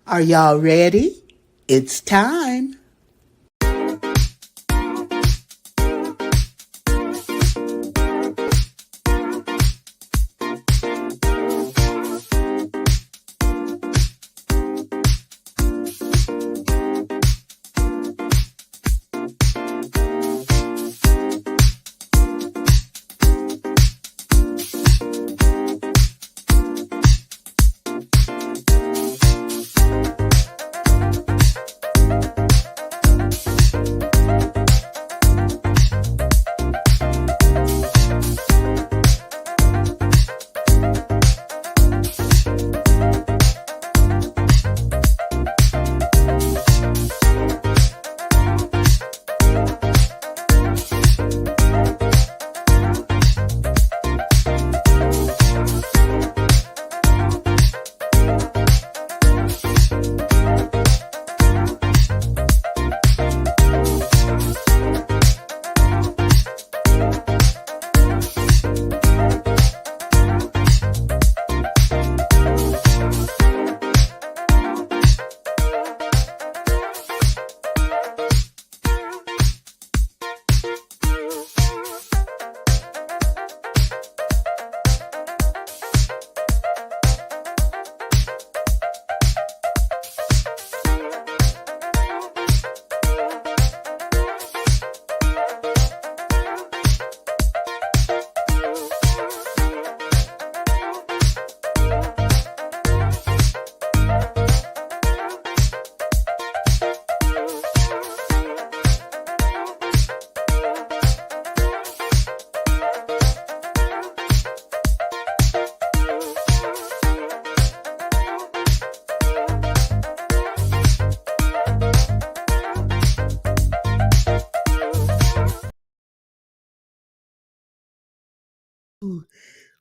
Are y'all ready? It's time.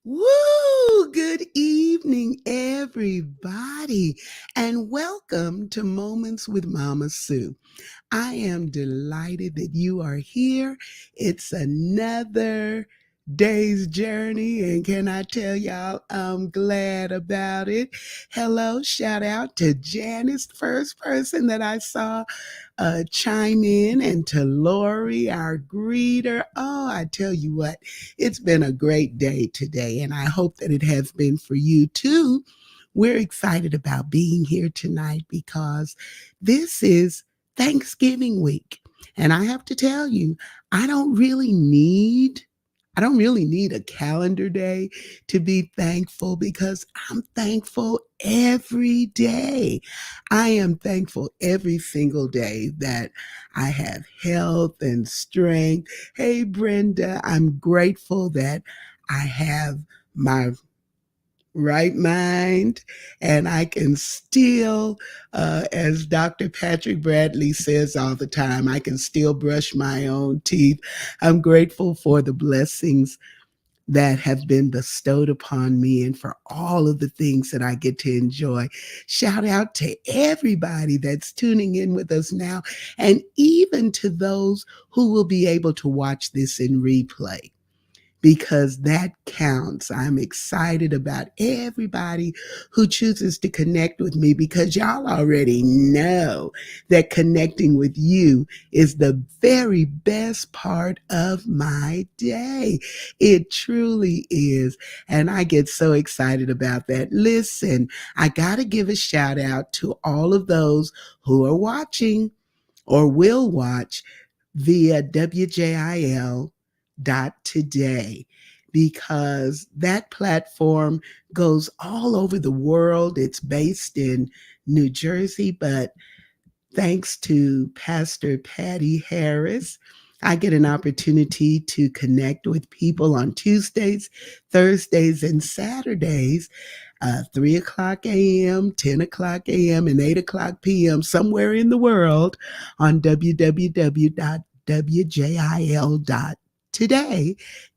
Woo! Good evening, everybody, and welcome to Moments with Mama Sue. I am delighted that you are here. It's another day's journey, and can I tell y'all, I'm glad about it. Hello, shout out to Janice, first person that I saw chime in, and to Lori, our greeter. Oh, I tell you what, it's been a great day today, and I hope that it has been for you too. We're excited about being here tonight because this is Thanksgiving week. And I have to tell you, I don't really need I don't really need a calendar day to be thankful because I'm thankful every day. I am thankful every single day that I have health and strength. Hey, Brenda, I'm grateful that I have my right mind and I can still, as Dr. Patrick Bradley says all the time, I can still brush my own teeth. I'm grateful for the blessings that have been bestowed upon me and for all of the things that I get to enjoy. Shout out to everybody that's tuning in with us now, and even to those who will be able to watch this in replay, because that counts. I'm excited about everybody who chooses to connect with me, because y'all already know that connecting with you is the very best part of my day. It truly is. And I get so excited about that. Listen, I got to give a shout out to all of those who are watching or will watch via WJIL.today, because that platform goes all over the world. It's based in New Jersey, but thanks to Pastor Patty Harris, I get an opportunity to connect with people on Tuesdays, Thursdays, and Saturdays, 3 o'clock a.m., 10 o'clock a.m., and 8 o'clock p.m., somewhere in the world, on www.wjil.today,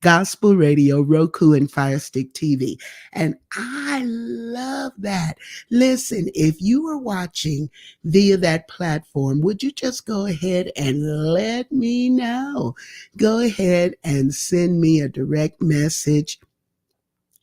Gospel Radio, Roku, and Firestick TV. And I love that. Listen, if you are watching via that platform, would you just go ahead and let me know? Go ahead and send me a direct message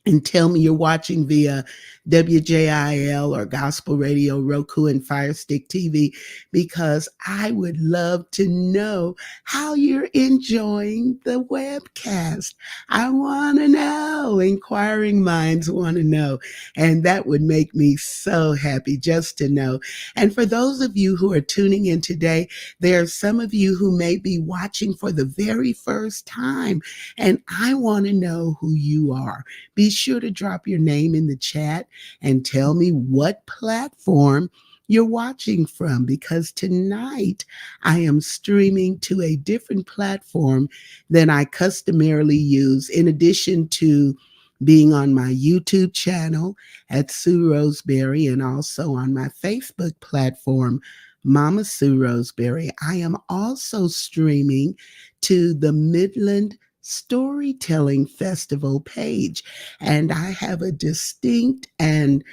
and tell me you're watching via WJIL or Gospel Radio, Roku, and Fire Stick TV, because I would love to know how you're enjoying the webcast. I want to know. Inquiring minds want to know. And that would make me so happy just to know. And for those of you who are tuning in today, there are some of you who may be watching for the very first time, and I want to know who you are. Be sure to drop your name in the chat and tell me what platform you're watching from, because tonight I am streaming to a different platform than I customarily use, in addition to being on my YouTube channel at Sue Roseberry and also on my Facebook platform, Mama Sue Roseberry. I am also streaming to the Midland Storytelling Festival page. And I have a distinct and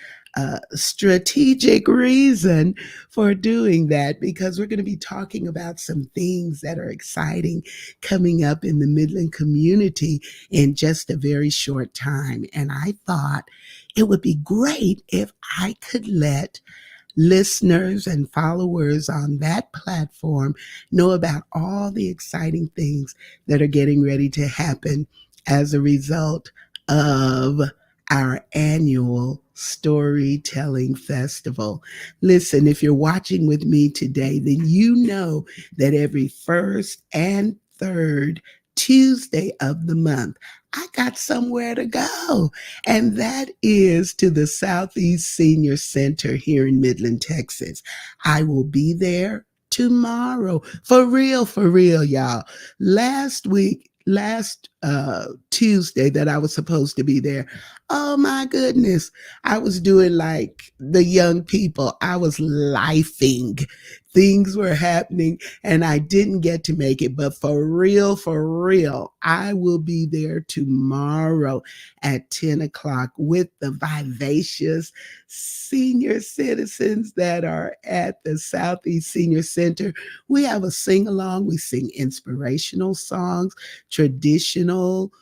strategic reason for doing that, because we're going to be talking about some things that are exciting coming up in the Midland community in just a very short time. And I thought it would be great if I could let listeners and followers on that platform know about all the exciting things that are getting ready to happen as a result of our annual storytelling festival. Listen, if you're watching with me today, then you know that every first and third Tuesday of the month, I got somewhere to go. And that is to the Southeast Senior Center here in Midland, Texas. I will be there tomorrow. For real, y'all. Last Tuesday that I was supposed to be there, oh my goodness, I was doing like the young people. I was lifing. Things were happening and I didn't get to make it. But for real, I will be there tomorrow at 10 o'clock with the vivacious senior citizens that are at the Southeast Senior Center. We have a sing along. We sing inspirational songs, traditional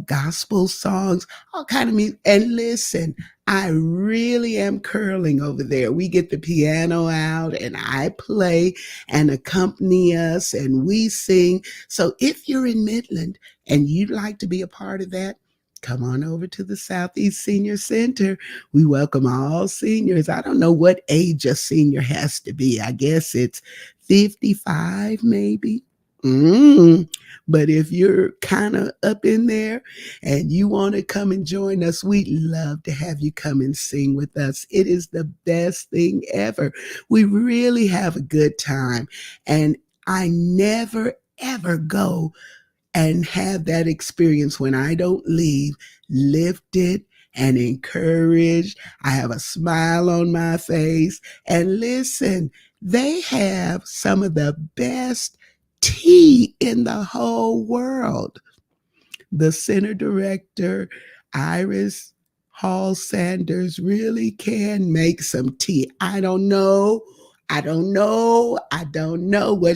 gospel songs, all kind of music. And listen, I really am curling over there. We get the piano out and I play and accompany us and we sing. So if you're in Midland and you'd like to be a part of that, come on over to the Southeast Senior Center. We welcome all seniors. I don't know what age a senior has to be. I guess it's 55 maybe. But if you're kind of up in there and you want to come and join us, we'd love to have you come and sing with us. It is the best thing ever. We really have a good time. And I never, ever go and have that experience when I don't leave lifted and encouraged. I have a smile on my face. And listen, they have some of the best tea in the whole world. The center director, Iris Hall Sanders, really can make some tea. I don't know what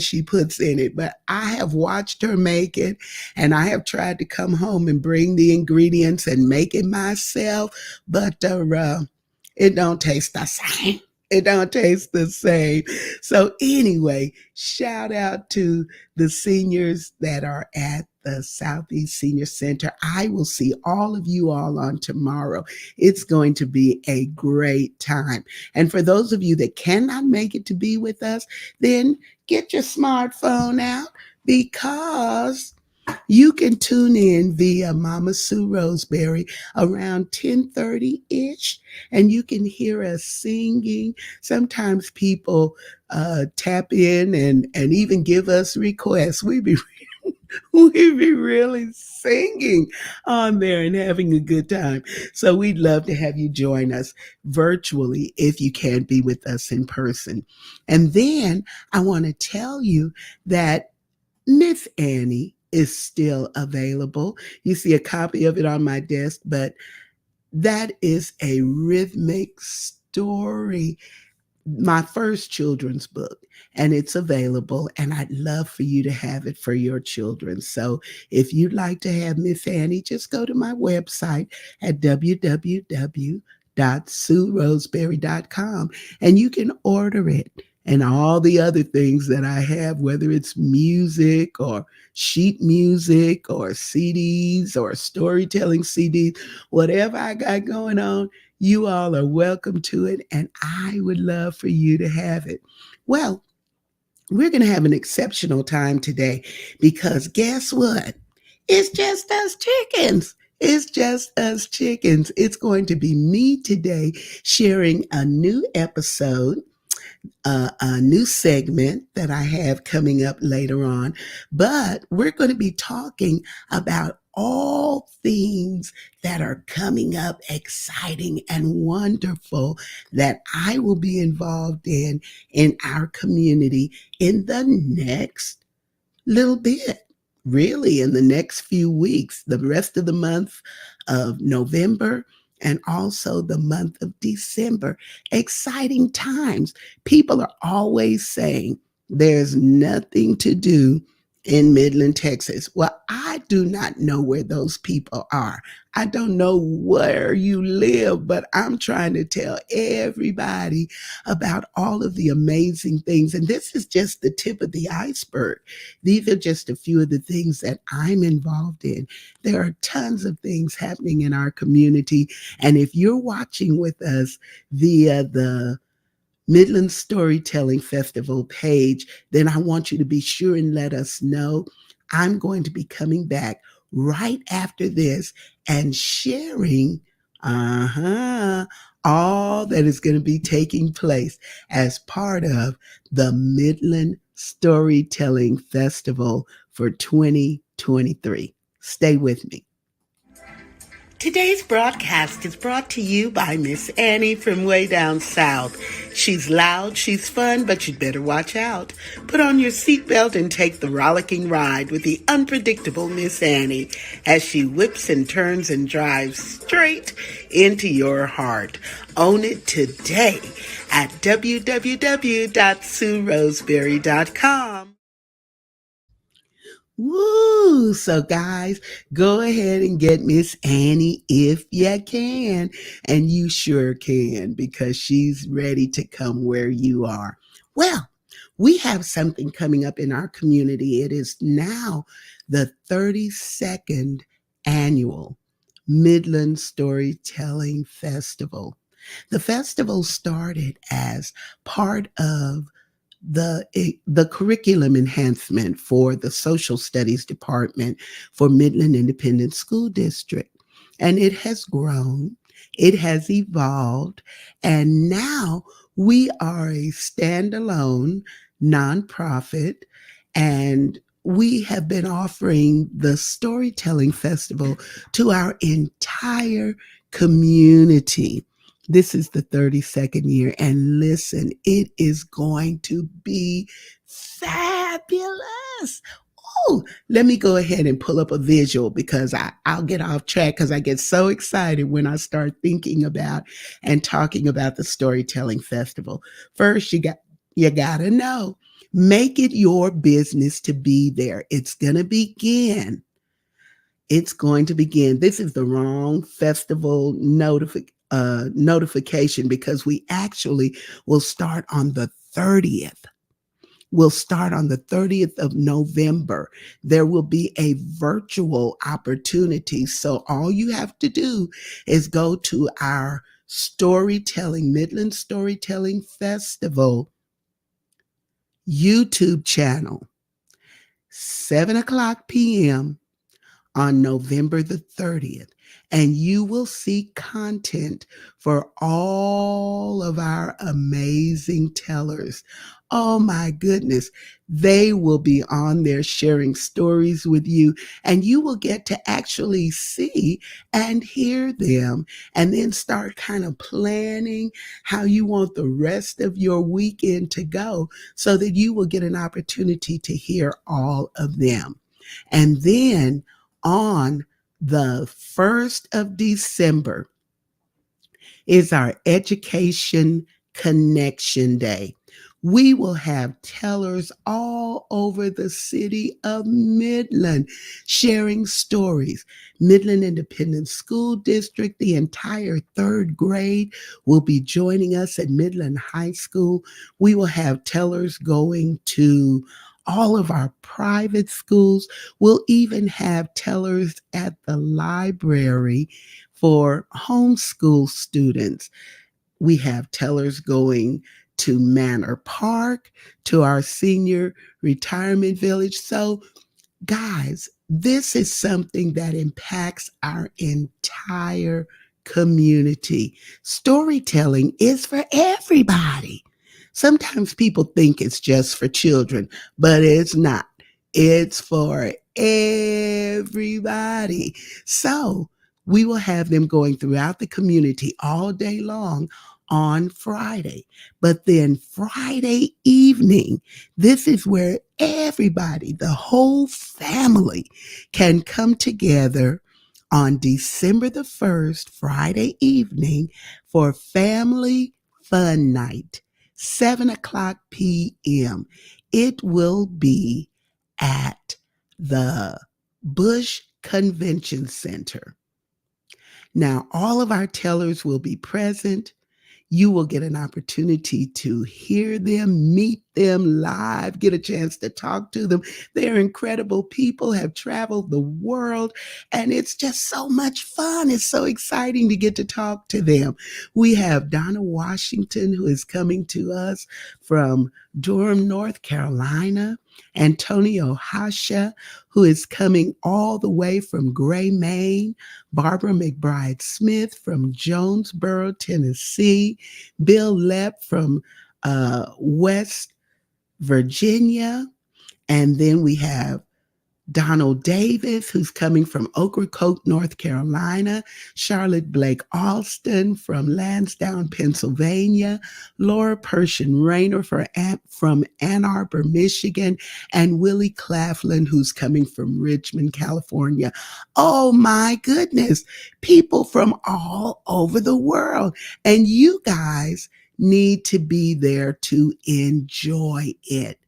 she puts in it, but I have watched her make it and I have tried to come home and bring the ingredients and make it myself, but it don't taste the same. It don't taste the same. So anyway, shout out to the seniors that are at the Southeast Senior Center. I will see all of you all on tomorrow. It's going to be a great time. And for those of you that cannot make it to be with us, then get your smartphone out, because you can tune in via Mama Sue Roseberry around 10:30-ish, and you can hear us singing. Sometimes people tap in and even give us requests. We be really singing on there and having a good time. So we'd love to have you join us virtually if you can't be with us in person. And then I want to tell you that Miss Annie is still available. You see a copy of it on my desk, but that is a rhythmic story my first children's book, and it's available, and I'd love for you to have it for your children. So if you'd like to have Miss Annie, just go to my website at www.sueroseberry.com and you can order it, and all the other things that I have, whether it's music or sheet music or CDs or storytelling CDs, whatever I got going on, you all are welcome to it, and I would love for you to have it. Well, we're going to have an exceptional time today because guess what? It's just us chickens. It's just us chickens. It's going to be me today sharing a new episode, a new segment that I have coming up later on. But we're going to be talking about all things that are coming up exciting and wonderful that I will be involved in our community in the next little bit. Really, in the next few weeks, the rest of the month of November and also the month of December. Exciting times. People are always saying there's nothing to do in Midland, Texas. Well, I do not know where those people are. I don't know where you live, but I'm trying to tell everybody about all of the amazing things. And this is just the tip of the iceberg. These are just a few of the things that I'm involved in. There are tons of things happening in our community. And if you're watching with us via the Midland Storytelling Festival page, then I want you to be sure and let us know. I'm going to be coming back right after this and sharing all that is going to be taking place as part of the Midland Storytelling Festival for 2023. Stay with me. Today's broadcast is brought to you by Miss Annie from way down south. She's loud, she's fun, but you'd better watch out. Put on your seatbelt and take the rollicking ride with the unpredictable Miss Annie as she whips and turns and drives straight into your heart. Own it today at www.sueroseberry.com. Woo! So, guys, go ahead and get Miss Annie if you can. And you sure can because she's ready to come where you are. Well, we have something coming up in our community. It is now the 32nd annual Midland Storytelling Festival. The festival started as part of the curriculum enhancement for the social studies department for Midland Independent School District. And it has grown, it has evolved, and now we are a standalone nonprofit, and we have been offering the Storytelling Festival to our entire community. This is the 32nd year, and listen, it is going to be fabulous. Oh, let me go ahead and pull up a visual because I'll get off track because I get so excited when I start thinking about and talking about the Storytelling Festival. First, you gotta know, make it your business to be there. It's gonna begin. It's going to begin. This is the wrong festival notification because we actually will start on the 30th. We'll start on the 30th of November. There will be a virtual opportunity. So all you have to do is go to our Midland Storytelling Festival YouTube channel, 7 o'clock p.m. on November the 30th, and you will see content for all of our amazing tellers. Oh my goodness, they will be on there sharing stories with you, and you will get to actually see and hear them, and then start kind of planning how you want the rest of your weekend to go so that you will get an opportunity to hear all of them. And then on the 1st of December is our education Connection Day. We will have tellers all over the city of Midland sharing stories. Midland Independent School District, the entire third grade will be joining us at Midland High School. We will have tellers going to all of our private schools. We'll even have tellers at the library for homeschool students. We have tellers going to Manor Park, to our senior retirement village. So, guys, this is something that impacts our entire community. Storytelling is for everybody. Sometimes people think it's just for children, but it's not. It's for everybody. So we will have them going throughout the community all day long on Friday. But then Friday evening, this is where everybody, the whole family, can come together on December the 1st, Friday evening, for Family Fun Night, 7 o'clock p.m. It will be at the Bush Convention Center. Now, all of our tellers will be present. You will get an opportunity to hear them, meet them live, get a chance to talk to them. They're incredible people, have traveled the world, and it's just so much fun. It's so exciting to get to talk to them. We have Donna Washington, who is coming to us from Durham, North Carolina. Antonio Hasha, who is coming all the way from Gray, Maine. Barbara McBride Smith from Jonesboro, Tennessee. Bill Lepp from West Virginia. And then we have Donald Davis, who's coming from Ocracoke, North Carolina. Charlotte Blake Alston from Lansdowne, Pennsylvania. Laura Pershing Rayner from Ann Arbor, Michigan. And Willie Claflin, who's coming from Richmond, California. Oh my goodness, people from all over the world. And you guys need to be there to enjoy it.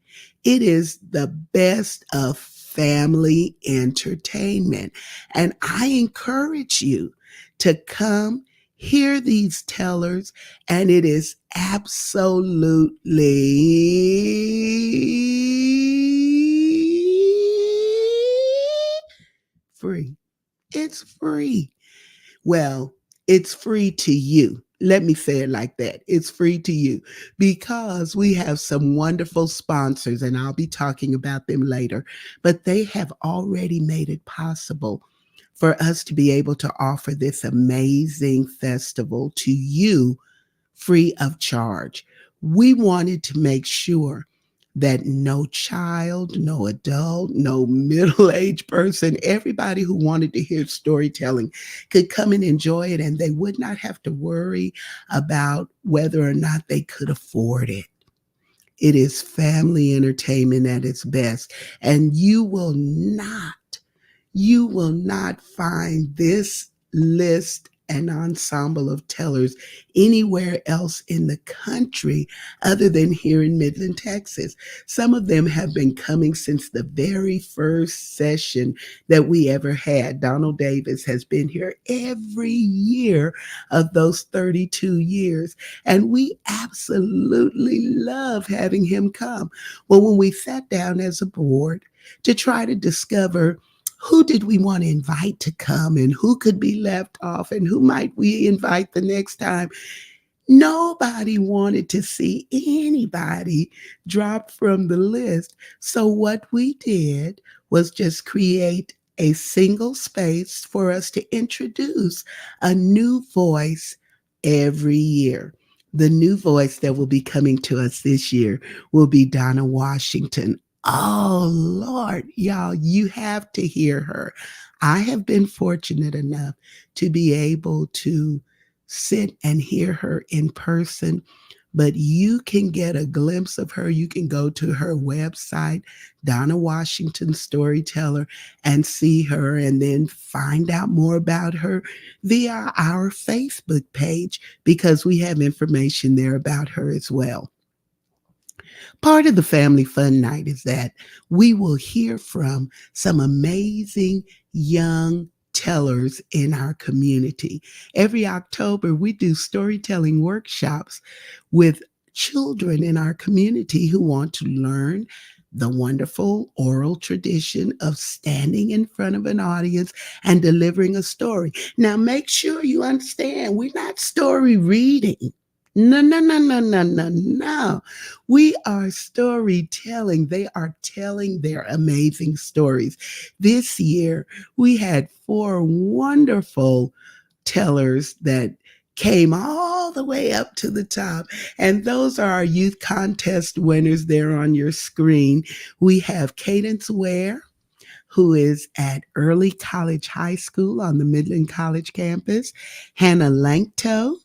It is the best of family entertainment. And I encourage you to come hear these tellers, and it is absolutely free. It's free. Well, it's free to you. Let me say it like that. It's free to you because we have some wonderful sponsors, and I'll be talking about them later, but they have already made it possible for us to be able to offer this amazing festival to you free of charge. We wanted to make sure that no child, no adult, no middle-aged person, everybody who wanted to hear storytelling could come and enjoy it, and they would not have to worry about whether or not they could afford it. It is family entertainment at its best, and you will not find this list and ensemble of tellers anywhere else in the country other than here in Midland, Texas. Some of them have been coming since the very first session that we ever had. Donald Davis has been here every year of those 32 years, and we absolutely love having him come. Well, when we sat down as a board to try to discover who did we want to invite to come and who could be left off and who might we invite the next time, nobody wanted to see anybody drop from the list. So what we did was just create a single space for us to introduce a new voice every year. The new voice that will be coming to us this year will be Donna Washington. Oh, Lord, y'all, you have to hear her. I have been fortunate enough to be able to sit and hear her in person, but you can get a glimpse of her. You can go to her website, Donna Washington Storyteller, and see her, and then find out more about her via our Facebook page because we have information there about her as well. Part of the Family Fun Night is that we will hear from some amazing young tellers in our community. Every October, we do storytelling workshops with children in our community who want to learn the wonderful oral tradition of standing in front of an audience and delivering a story. Now, make sure you understand we're not story reading. No, no, no, no, no, no, no. We are storytelling. They are telling their amazing stories. This year, we had four wonderful tellers that came all the way up to the top. And those are our youth contest winners there on your screen. We have Cadence Ware, who is at Early College High School on the Midland College campus, Hannah Lankto,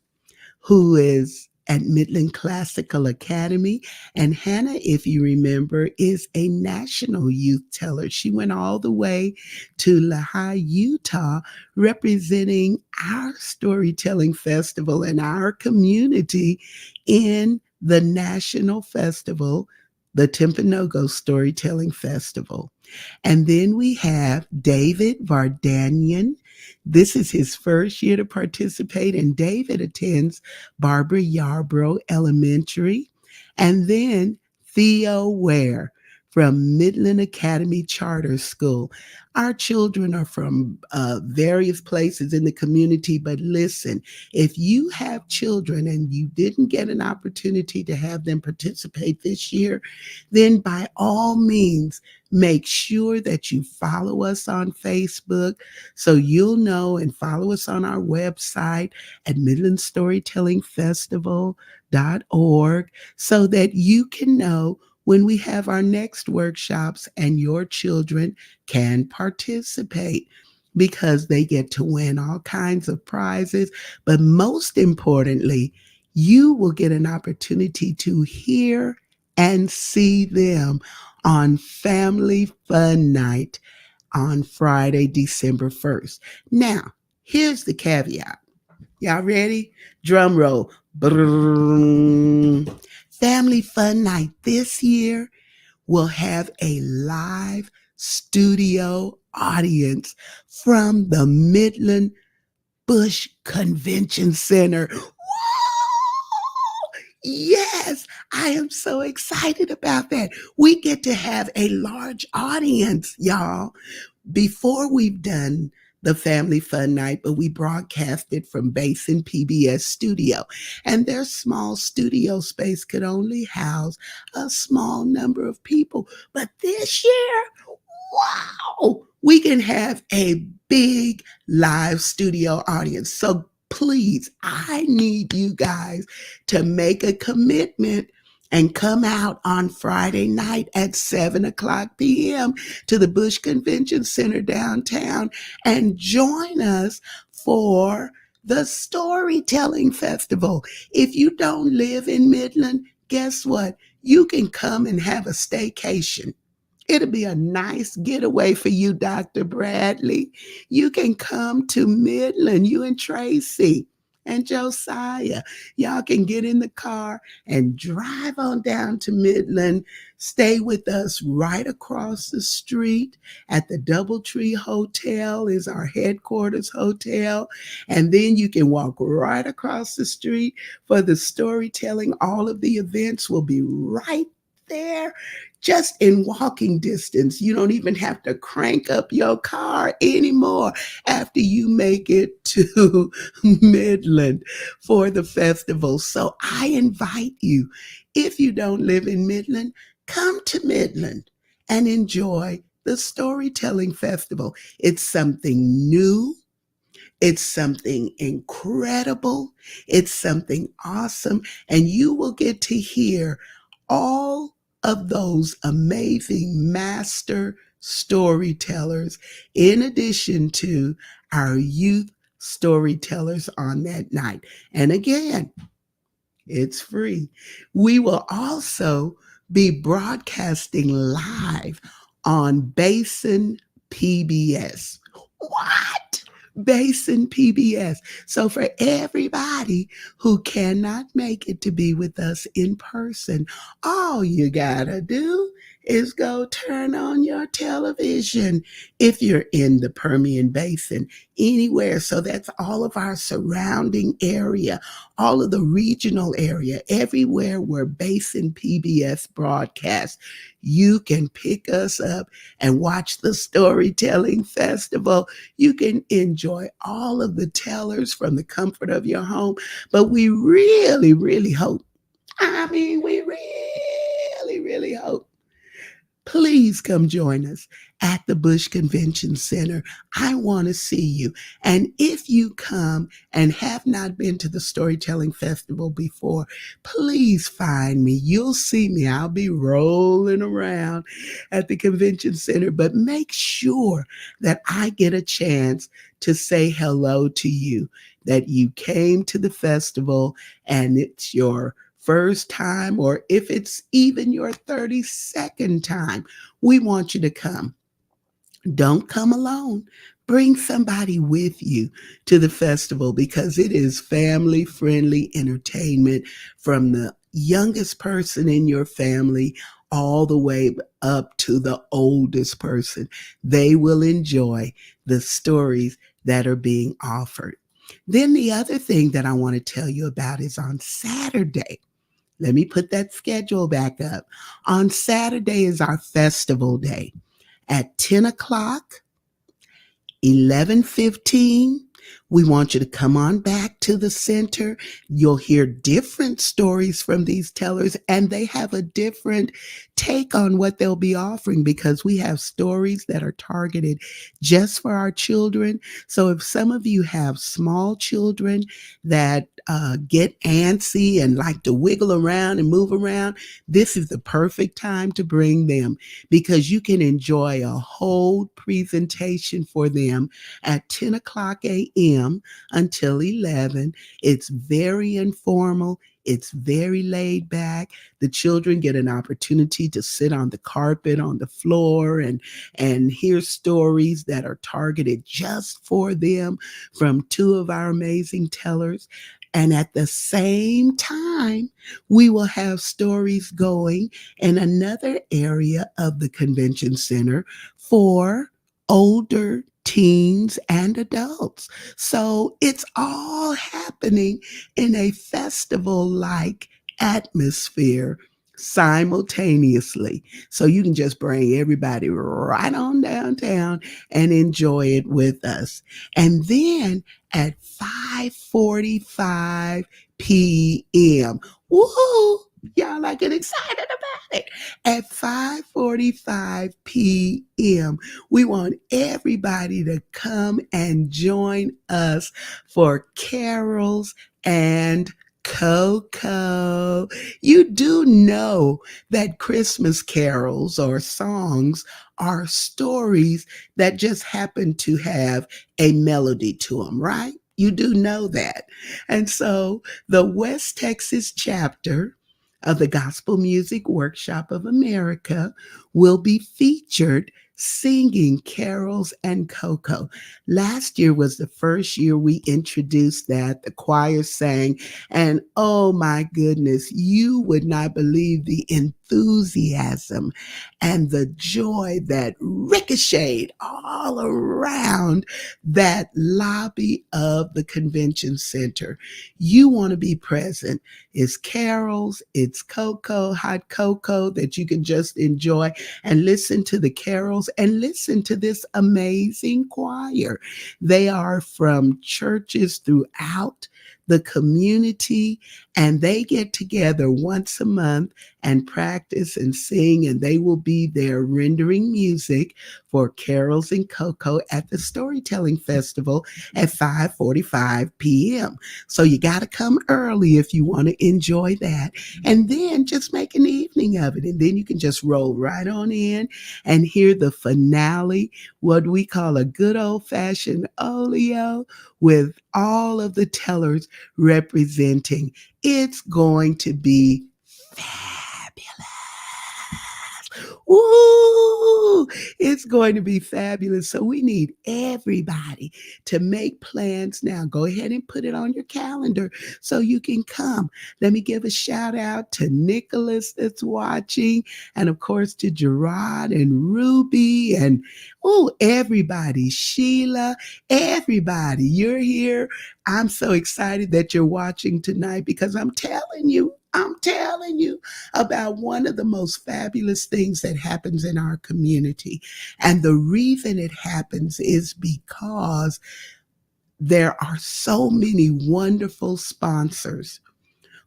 who is at Midland Classical Academy. And Hannah, if you remember, is a national youth teller. She went all the way to Lehi, Utah, representing our storytelling festival and our community in the national festival, the Timpanogos Storytelling Festival. And then we have David Vardanian. This is his first year to participate, and David attends Barbara Yarbrough Elementary. And then Theo Ware from Midland Academy Charter School. Our children are from various places in the community, but listen, if you have children and you didn't get an opportunity to have them participate this year, then by all means, make sure that you follow us on Facebook so you'll know, and follow us on our website at midlandstorytellingfestival.org so that you can know when we have our next workshops and your children can participate because they get to win all kinds of prizes. But most importantly, you will get an opportunity to hear and see them on Family Fun Night on Friday, December 1st. Now, here's the caveat. Y'all ready? Drum roll. Brrrr. Family Fun Night this year will have a live studio audience from the Midland Bush Convention Center. Woo! Yes, I am so excited about that. We get to have a large audience, y'all. Before we've done the Family Fun Night, but we broadcast it from Basin PBS studio. And their small studio space could only house a small number of people. But this year, wow, we can have a big live studio audience. So please, I need you guys to make a commitment and come out on Friday night at 7:00 p.m. to the Bush Convention Center downtown and join us for the Storytelling Festival. If you don't live in Midland, guess what? You can come and have a staycation. It'll be a nice getaway for you, Dr. Bradley. You can come to Midland, you and Tracy and Josiah. Y'all can get in the car and drive on down to Midland. Stay with us right across the street at the Doubletree Hotel is our headquarters hotel. And then you can walk right across the street for the storytelling. All of the events will be right there, just in walking distance. You don't even have to crank up your car anymore after you make it to Midland for the festival. So I invite you, if you don't live in Midland, come to Midland and enjoy the Storytelling Festival. It's something new. It's something incredible. It's something awesome. And you will get to hear all of those amazing master storytellers, in addition to our youth storytellers on that night. And again, It's free. We will also be broadcasting live on Basin PBS. What? Basin PBS. So, for everybody who cannot make it to be with us in person, all you gotta do is go turn on your television if you're in the Permian Basin, anywhere. So, that's all of our surrounding area, all of the regional area, everywhere where Basin PBS broadcasts. You can pick us up and watch the Storytelling Festival. You can enjoy all of the tellers from the comfort of your home. But we really, really hope, we really, really hope, please come join us at the Bush Convention Center. I want to see you. And if you come and have not been to the Storytelling Festival before, please find me. You'll see me. I'll be rolling around at the convention center, but make sure that I get a chance to say hello to you, that you came to the festival and it's your first time, or if it's even your 32nd time, we want you to come. Don't come alone. Bring somebody with you to the festival because it is family friendly entertainment from the youngest person in your family all the way up to the oldest person. They will enjoy the stories that are being offered. Then the other thing that I want to tell you about is on Saturday. Let me put that schedule back up. On Saturday is our festival day at 10 o'clock, 11:15. We want you to come on back to the center. You'll hear different stories from these tellers, and they have a different take on what they'll be offering because we have stories that are targeted just for our children. So if some of you have small children that get antsy and like to wiggle around and move around, this is the perfect time to bring them because you can enjoy a whole presentation for them at 10 o'clock a.m. until 11. It's very informal. It's very laid back. The children get an opportunity to sit on the carpet, on the floor, and hear stories that are targeted just for them from two of our amazing tellers. And at the same time, we will have stories going in another area of the convention center for older teens and adults. So it's all happening in a festival like atmosphere simultaneously. So you can just bring everybody right on downtown and enjoy it with us. And then at 5:45 p.m. Woohoo! Y'all are getting excited about it. At 5:45 p.m., we want everybody to come and join us for carols and cocoa. You do know that Christmas carols or songs are stories that just happen to have a melody to them, right? You do know that. And so the West Texas chapter of the Gospel Music Workshop of America will be featured singing carols and cocoa. Last year was the first year we introduced that. The choir sang, and oh my goodness, you would not believe the enthusiasm and the joy that ricocheted all around that lobby of the convention center. You want to be present. It's carols, it's cocoa, hot cocoa that you can just enjoy and listen to the carols and listen to this amazing choir. They are from churches throughout the community, and they get together once a month and practice and sing, and they will be there rendering music for carols and cocoa at the Storytelling Festival at 5:45 p.m. So you got to come early if you want to enjoy that. And then just make an evening of it. And then you can just roll right on in and hear the finale, what we call a good old fashioned oleo with all of the tellers representing. It's going to be fabulous. Ooh, it's going to be fabulous. So we need everybody to make plans now. Go ahead and put it on your calendar so you can come. Let me give a shout out to Nicholas that's watching, and of course to Gerard and Ruby and everybody, Sheila, everybody. You're here. I'm so excited that you're watching tonight because I'm telling you about one of the most fabulous things that happens in our community. And the reason it happens is because there are so many wonderful sponsors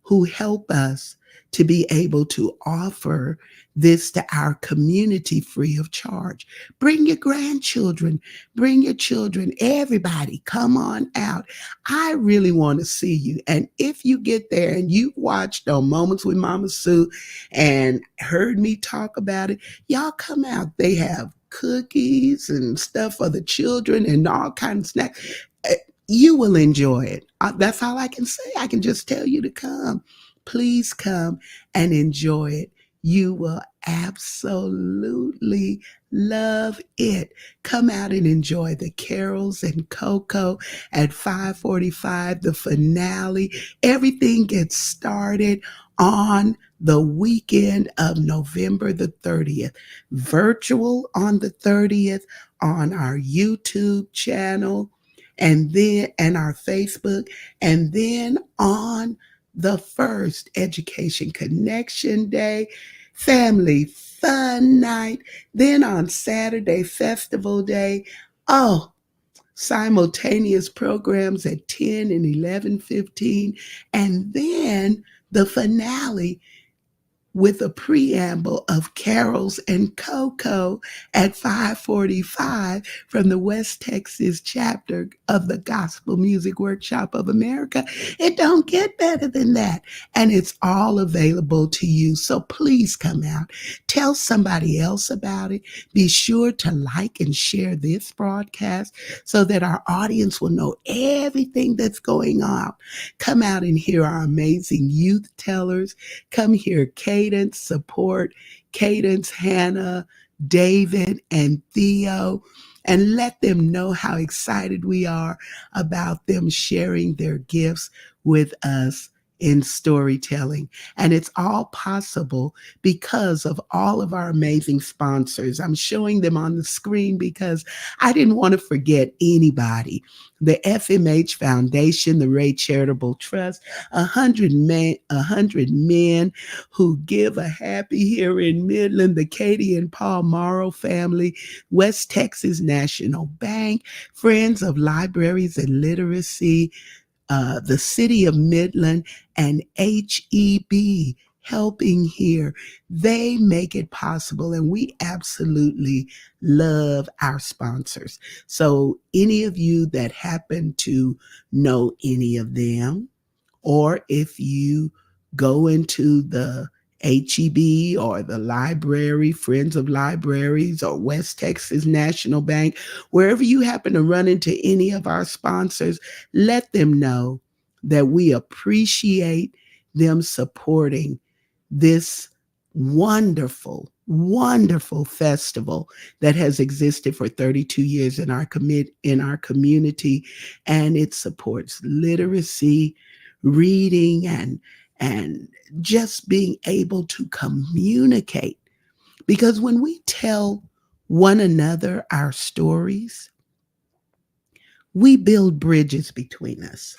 who help us to be able to offer this to our community free of charge. Bring your grandchildren, bring your children, everybody, come on out. I really want to see you. And if you get there and you watched on Moments with Mama Sue and heard me talk about it, y'all come out. They have cookies and stuff for the children and all kinds of snacks. You will enjoy it. That's all I can say. I can just tell you to come. Please come and enjoy it. You will absolutely love it. Come out and enjoy the carols and Coco at 5:45, the finale. Everything gets started on the weekend of November the 30th. Virtual on the 30th on our YouTube channel and our Facebook, and then on the first Education Connection Day, Family Fun Night, then on Saturday, Festival Day. Oh, simultaneous programs at 10 and 11:15, and then the finale with a preamble of carols and Coco at 5:45 from the West Texas chapter of the Gospel Music Workshop of America. It don't get better than that. And it's all available to you. So please come out. Tell somebody else about it. Be sure to like and share this broadcast so that our audience will know everything that's going on. Come out and hear our amazing youth tellers. Come hear Cadence support, Cadence, Hannah, David, and Theo, and let them know how excited we are about them sharing their gifts with us in storytelling. And it's all possible because of all of our amazing sponsors. I'm showing them on the screen because I didn't want to forget anybody. The FMH Foundation, the Ray Charitable Trust, 100 men who give a happy here in Midland, the Katie and Paul Morrow family, West Texas National Bank, Friends of Libraries and Literacy, the City of Midland, and HEB helping here. They make it possible, and we absolutely love our sponsors. So any of you that happen to know any of them, or if you go into the HEB or the library, Friends of Libraries, or West Texas National Bank, wherever you happen to run into any of our sponsors, let them know that we appreciate them supporting this wonderful, wonderful festival that has existed for 32 years in our community, and it supports literacy, reading, and just being able to communicate. Because when we tell one another our stories, we build bridges between us.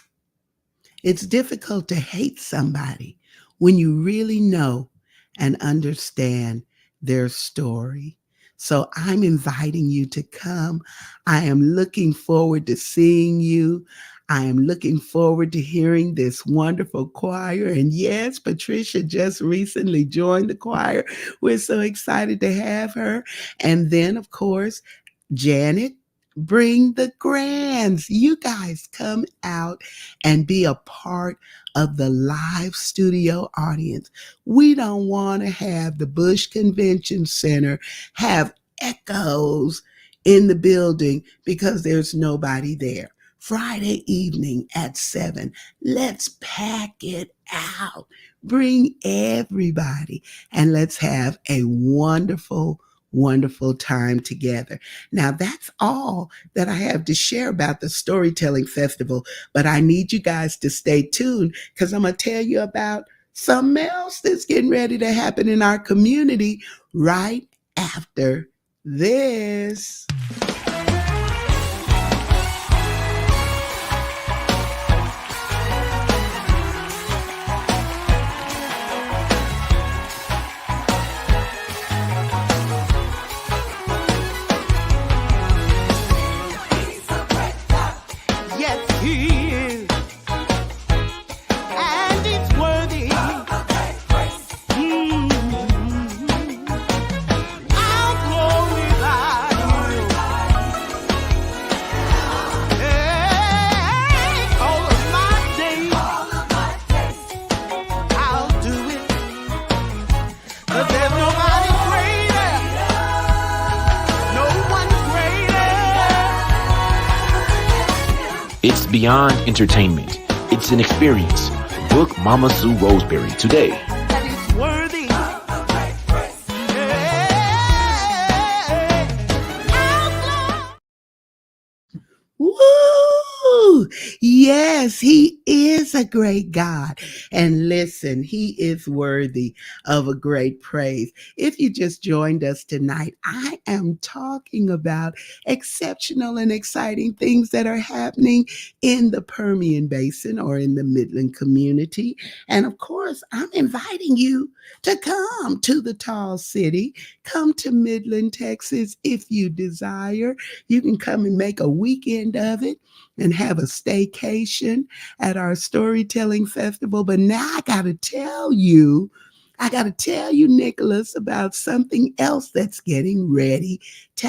It's difficult to hate somebody when you really know and understand their story. So I'm inviting you to come. I am looking forward to seeing you. I am looking forward to hearing this wonderful choir. And yes, Patricia just recently joined the choir. We're so excited to have her. And then, of course, Janet, bring the grands. You guys come out and be a part of the live studio audience. We don't want to have the Bush Convention Center have echoes in the building because there's nobody there. Friday evening at 7. Let's pack it out. Bring everybody and let's have a wonderful, wonderful time together. Now, that's all that I have to share about the Storytelling Festival, but I need you guys to stay tuned because I'm going to tell you about something else that's getting ready to happen in our community right after this. Yes, he is. And it's worthy. I'll glorify you. Hey, all of my days, I'll do it. 'Cause there's nobody greater. No one greater. It's beyond entertainment. It's an experience. Book Mama Sue Roseberry today. And it's worthy. Woo! Yes, he is a great God. And listen, he is worthy of a great praise. If you just joined us tonight, I am talking about exceptional and exciting things that are happening in the Permian Basin or in the Midland community. And of course, I'm inviting you to come to the Tall City. Come to Midland, Texas if you desire. You can come and make a weekend of it and have a staycation at our storytelling festival. But now I got to tell you, Nicholas, about something else that's getting ready to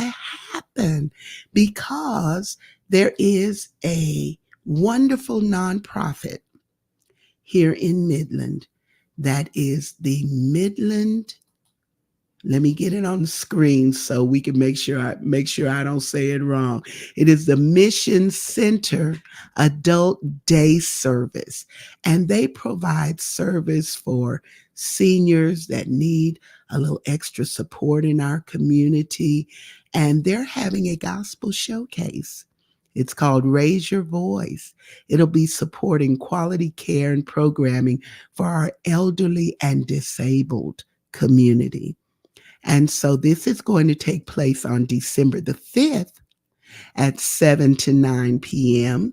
happen because there is a wonderful nonprofit here in Midland that is the Midland. Let me get it on the screen so we can make sure I don't say it wrong. It is the Mission Center Adult Day Service, and they provide service for seniors that need a little extra support in our community, and they're having a gospel showcase. It's called Raise Your Voice. It'll be supporting quality care and programming for our elderly and disabled community. And so this is going to take place on December the 5th at 7 to 9 p.m.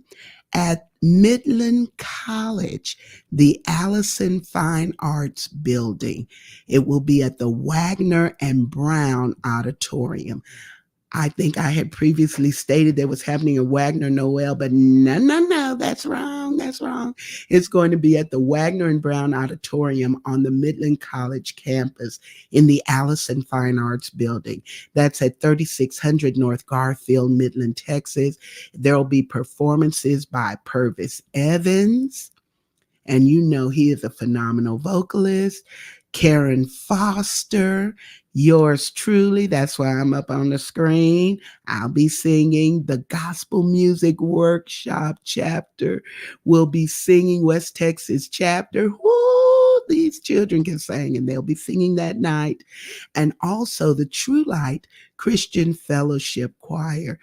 at Midland College, the Allison Fine Arts Building. It will be at the Wagner and Brown Auditorium. I think I had previously stated there was happening at Wagner Noel, but no, that's wrong. It's going to be at the Wagner and Brown Auditorium on the Midland College campus in the Allison Fine Arts Building. That's at 3600 North Garfield, Midland, Texas. There will be performances by Purvis Evans, and you know he is a phenomenal vocalist. Karen Foster, yours truly. That's why I'm up on the screen. I'll be singing. The Gospel Music Workshop chapter will be singing. West Texas chapter. Woo! These children can sing, and they'll be singing that night. And also the True Light Christian Fellowship Choir.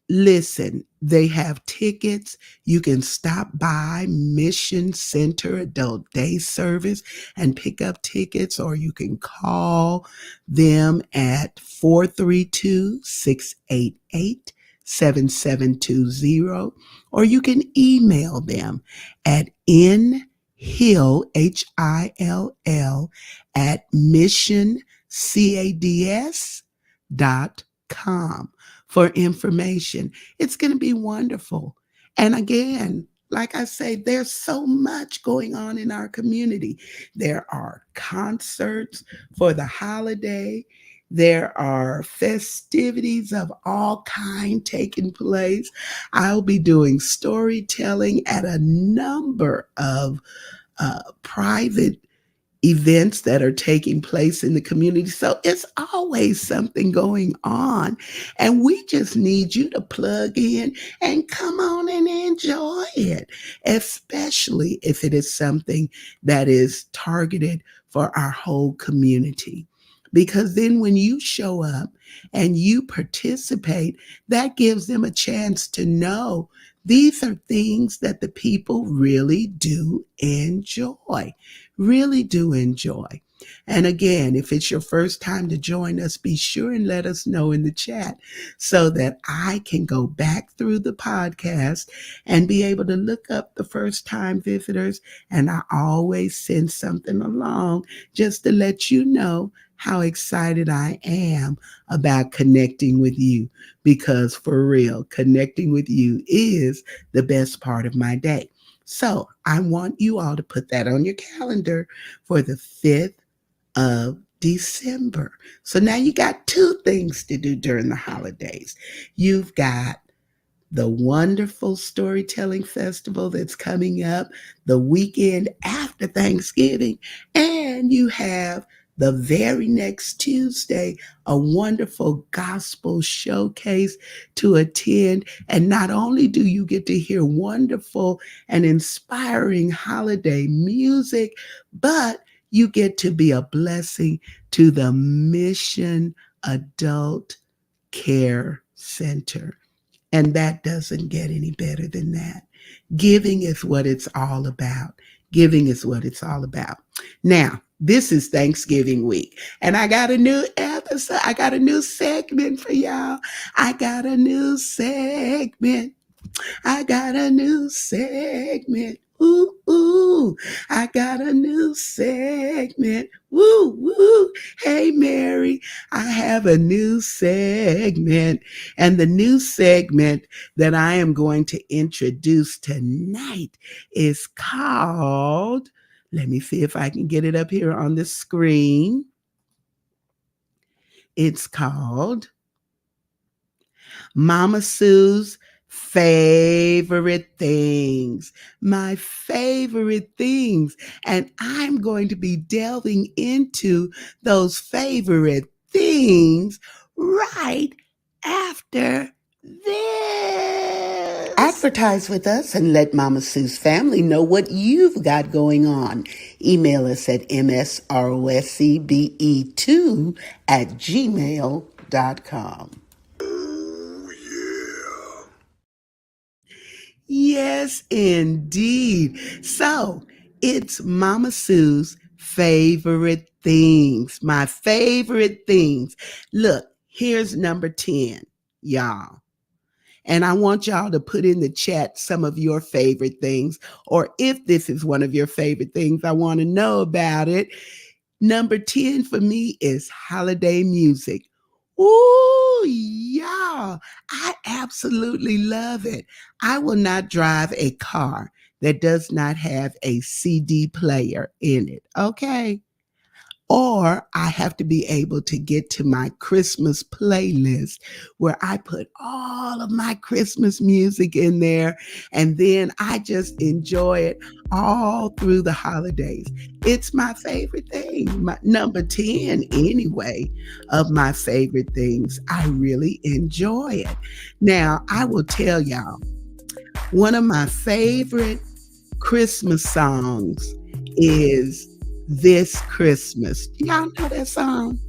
Listen, they have tickets. You can stop by Mission Center Adult Day Service and pick up tickets, or you can call them at 432-688-7720, or you can email them at nhill, Hill, at missioncads.com for information. It's going to be wonderful. And again, like I say, there's so much going on in our community. There are concerts for the holiday. There are festivities of all kind taking place. I'll be doing storytelling at a number of private events that are taking place in the community. So it's always something going on. And we just need you to plug in and come on and enjoy it, especially if it is something that is targeted for our whole community. Because then when you show up and you participate, that gives them a chance to know these are things that the people really do enjoy, really do enjoy. And again, if it's your first time to join us, be sure and let us know in the chat so that I can go back through the podcast and be able to look up the first time visitors. And I always send something along just to let you know how excited I am about connecting with you, because for real, connecting with you is the best part of my day. So I want you all to put that on your calendar for the 5th of December. So now you got 2 things to do during the holidays. You've got the wonderful storytelling festival that's coming up the weekend after Thanksgiving, and you have the very next Tuesday, a wonderful gospel showcase to attend. And not only do you get to hear wonderful and inspiring holiday music, but you get to be a blessing to the Mission Adult Care Center. And that doesn't get any better than that. Giving is what it's all about. Giving is what it's all about. Now, this is Thanksgiving week, and I got a new episode. I got a new segment for y'all. I got a new segment. Ooh, ooh, I got a new segment. Woo, woo. Hey, Mary, I have a new segment. And the new segment that I am going to introduce tonight is called, let me see if I can get it up here on the screen. It's called Mama Sue's Favorite Things. My favorite things. And I'm going to be delving into those favorite things right after this. Advertise with us and let Mama Sue's family know what you've got going on. Email us at msroscbe2@gmail.com. Yes, indeed. So it's Mama Sue's favorite things, my favorite things. Look, here's number 10, y'all. And I want y'all to put in the chat some of your favorite things, or if this is one of your favorite things, I want to know about it. Number 10 for me is holiday music. Ooh, y'all, I absolutely love it. I will not drive a car that does not have a CD player in it, okay? Or I have to be able to get to my Christmas playlist where I put all of my Christmas music in there, and then I just enjoy it all through the holidays. It's my favorite thing. My number 10 anyway of my favorite things. I really enjoy it. Now, I will tell y'all, one of my favorite Christmas songs is This Christmas. Y'all know that song?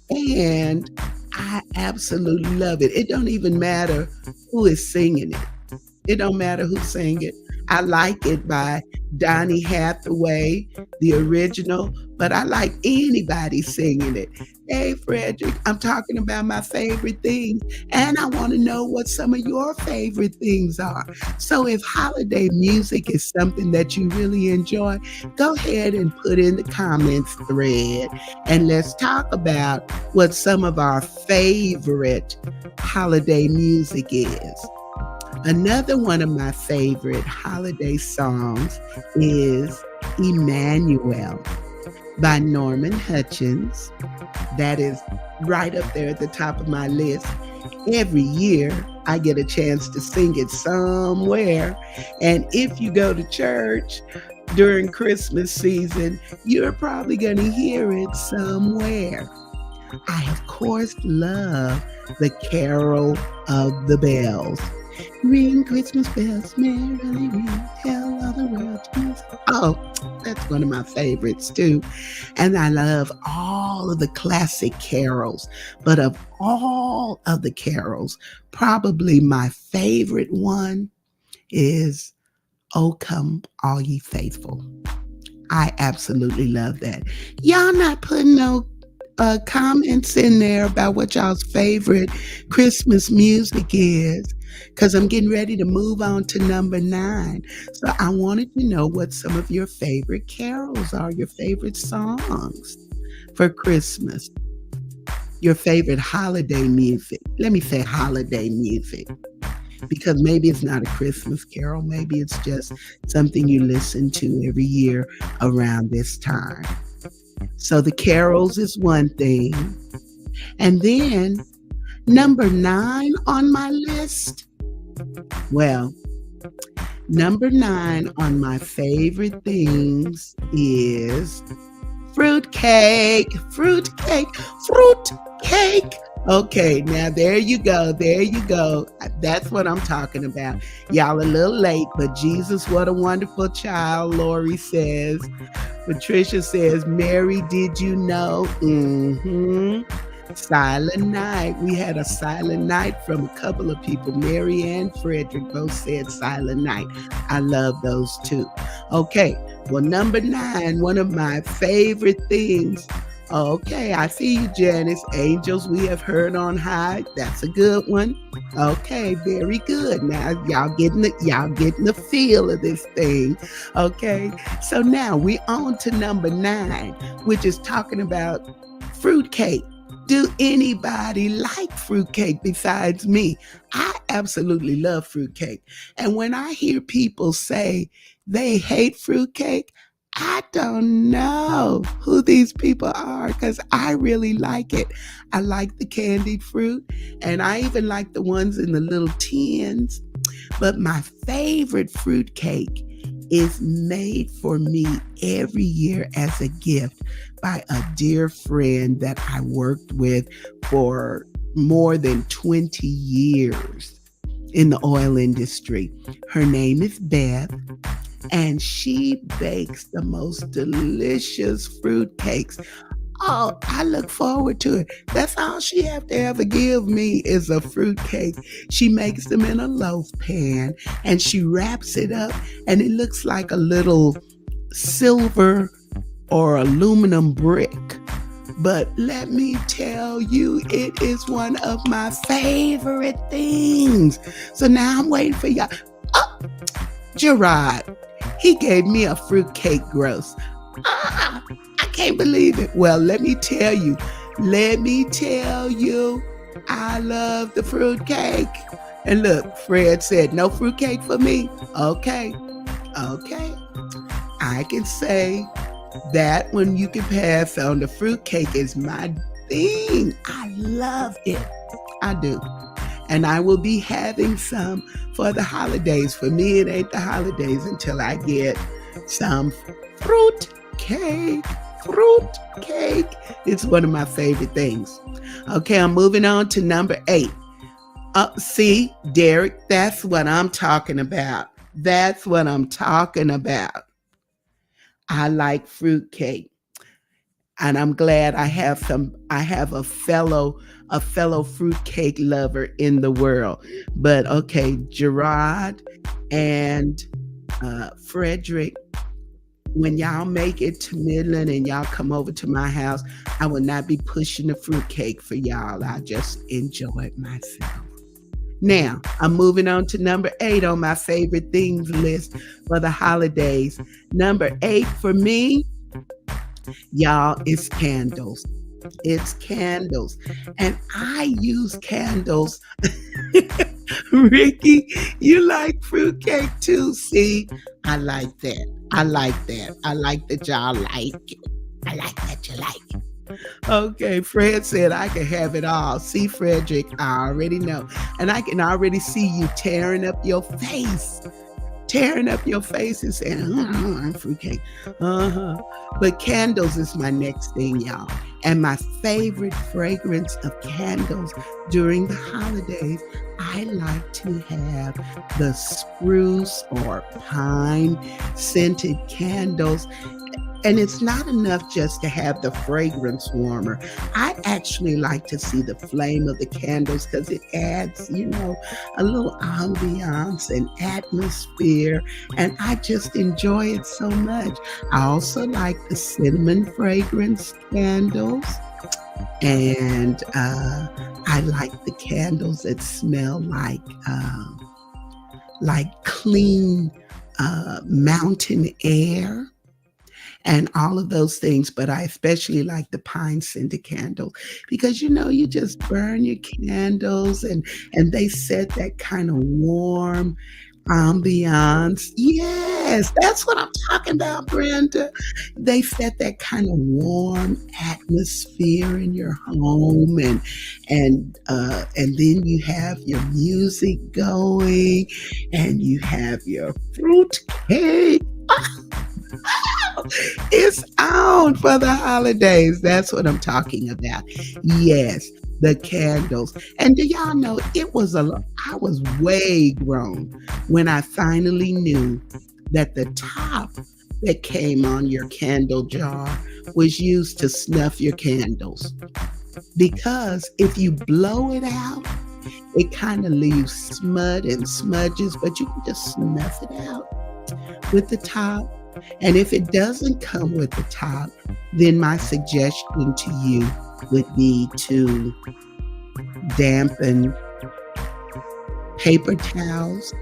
And I absolutely love it. It don't even matter who is singing it. It don't matter who sang it. I like it by Donny Hathaway, the original, but I like anybody singing it. Hey, Frederick, I'm talking about my favorite things, and I want to know what some of your favorite things are. So if holiday music is something that you really enjoy, go ahead and put in the comments thread, and let's talk about what some of our favorite holiday music is. Another one of my favorite holiday songs is Emmanuel by Norman Hutchins. That is right up there at the top of my list. Every year I get a chance to sing it somewhere. And if you go to church, during Christmas season, you're probably going to hear it somewhere. I, of course, love the Carol of the Bells. Ring Christmas bells, merrily ring, tell all the world Jesus. Oh, that's one of my favorites too. And I love all of the classic carols. But of all of the carols, probably my favorite one is "O Come All Ye Faithful." I absolutely love that. Y'all not putting no comments in there about what y'all's favorite Christmas music is, because I'm getting ready to move on to number 9. So I wanted to know what some of your favorite carols are, your favorite songs for Christmas, your favorite holiday music. Let me say holiday music, because maybe it's not a Christmas carol, maybe it's just something you listen to every year around this time. So the carols is one thing. And then number 9 on my list. Well, number 9 on my favorite things is fruitcake. Fruitcake. Fruitcake. Okay, now there you go. There you go. That's what I'm talking about. Y'all a little late, but Jesus, what a wonderful child, Lori says. Patricia says, Mary, did you know? Silent night. We had a silent night from a couple of people. Mary and Frederick both said silent night. I love those too. Okay, well, number 9, one of my favorite things. Okay, I see you, Janice. Angels we have heard on high. That's a good one. Okay, very good. Now y'all getting the feel of this thing. Okay, so now we on to number 9, which is talking about fruitcake. Do anybody like fruitcake besides me? I absolutely love fruitcake. And when I hear people say they hate fruitcake, I don't know who these people are, because I really like it. I like the candied fruit, and I even like the ones in the little tins. But my favorite fruit cake is made for me every year as a gift by a dear friend that I worked with for more than 20 years in the oil industry. Her name is Beth, and she bakes the most delicious fruit cakes. Oh, I look forward to it. That's all she have to ever give me is a fruit cake. She makes them in a loaf pan and she wraps it up, and it looks like a little silver or aluminum brick. But let me tell you, it is one of my favorite things. So now I'm waiting for y'all. Oh, Gerard, he gave me a fruitcake gross. I can't believe it. Well, let me tell you, I love the fruitcake. And look, Fred said, no fruitcake for me. Okay. I can say that when you can pass on the fruitcake is my thing. I love it. I do. And I will be having some for the holidays. For me, it ain't the holidays until I get some fruit cake. It's one of my favorite things. Okay, I'm moving on to number 8. See, Derek, that's what I'm talking about. I like fruitcake. And I'm glad I have a fellow fruitcake lover in the world. But okay, Gerard and Frederick, when y'all make it to Midland and y'all come over to my house, I will not be pushing the fruitcake for y'all. I'll just enjoy it myself. Now, I'm moving on to number 8 on my favorite things list for the holidays. Number 8 for me, y'all, is candles. It's candles. And I use candles. Ricky, you like fruitcake too? See, I like that. I like that y'all like it. I like that you like it. Okay, Fred said I can have it all. See, Frederick, I already know. And I can already see you tearing up your face tearing up your face and saying, I'm fruitcake. Uh-huh. But candles is my next thing, y'all. And my favorite fragrance of candles during the holidays, I like to have the spruce or pine scented candles. And it's not enough just to have the fragrance warmer. I actually like to see the flame of the candles because it adds, a little ambiance and atmosphere. And I just enjoy it so much. I also like the cinnamon fragrance candles. And I like the candles that smell like clean mountain air and all of those things. But I especially like the pine scented candle because, you just burn your candles and they set that kind of warm ambiance. Yes, that's what I'm talking about, Brenda. They set that kind of warm atmosphere in your home, and then you have your music going, and you have your fruit cake. It's on for the holidays. That's what I'm talking about. Yes, the candles. And do y'all know I was way grown when I finally knew that the top that came on your candle jar was used to snuff your candles. Because if you blow it out, it kind of leaves smut and smudges, but you can just snuff it out with the top. And if it doesn't come with the top, then my suggestion to you would be to dampen paper towels,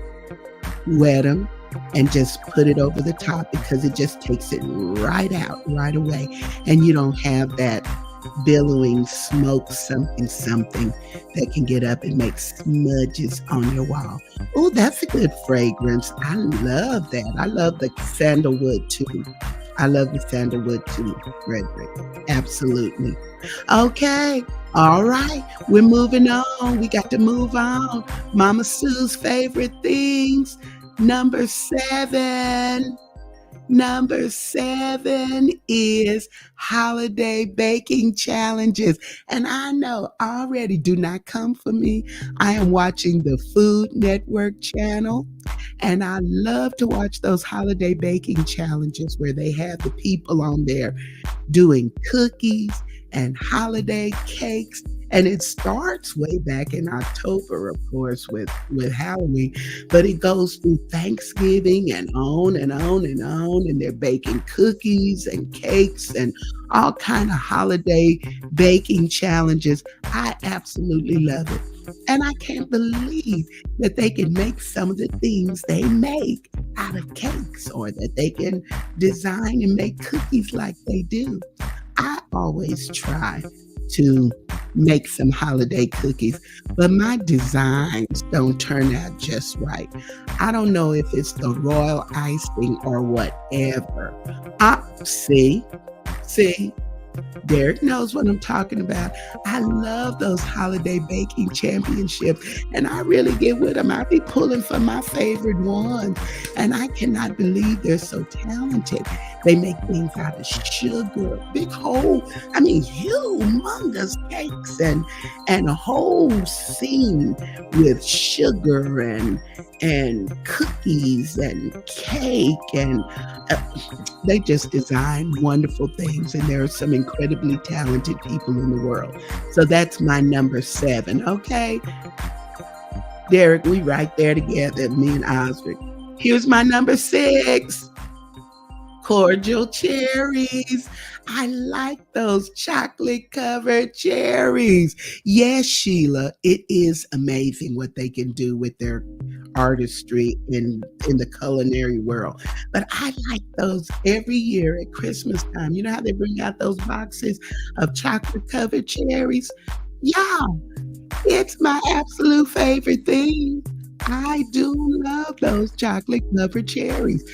wet them, and just put it over the top because it just takes it right out right away. And you don't have that billowing smoke something that can get up and make smudges on your wall. Oh, that's a good fragrance. I love that. I love the sandalwood too. Frederick. Absolutely. Okay. All right. We're moving on. We got to move on. Mama Sue's favorite things. Number 7 is holiday baking challenges. And I know already, do not come for me. I am watching the Food Network channel, and I love to watch those holiday baking challenges where they have the people on there doing cookies and holiday cakes. And it starts way back in October, of course, with Halloween, but it goes through Thanksgiving and on and on and on. And they're baking cookies and cakes and all kind of holiday baking challenges. I absolutely love it. And I can't believe that they can make some of the things they make out of cakes, or that they can design and make cookies like they do. I always try to make some holiday cookies, but my designs don't turn out just right. I don't know if it's the royal icing or whatever. See, Derek knows what I'm talking about. I love those holiday baking championships, and I really get with them. I be pulling for my favorite ones, and I cannot believe they're so talented. They make things out of sugar, humongous cakes, and a whole scene with sugar and cookies and cake, and they just design wonderful things, and there are some incredibly talented people in the world. So that's my number 7. Okay, Derek, we right there together, me and Osric. Here's my number 6. Cordial cherries. I like those chocolate covered cherries. Yes, Sheila, it is amazing what they can do with their artistry in the culinary world. But I like those every year at Christmas time. You know how they bring out those boxes of chocolate covered cherries? Yeah, it's my absolute favorite thing. I do love those chocolate covered cherries.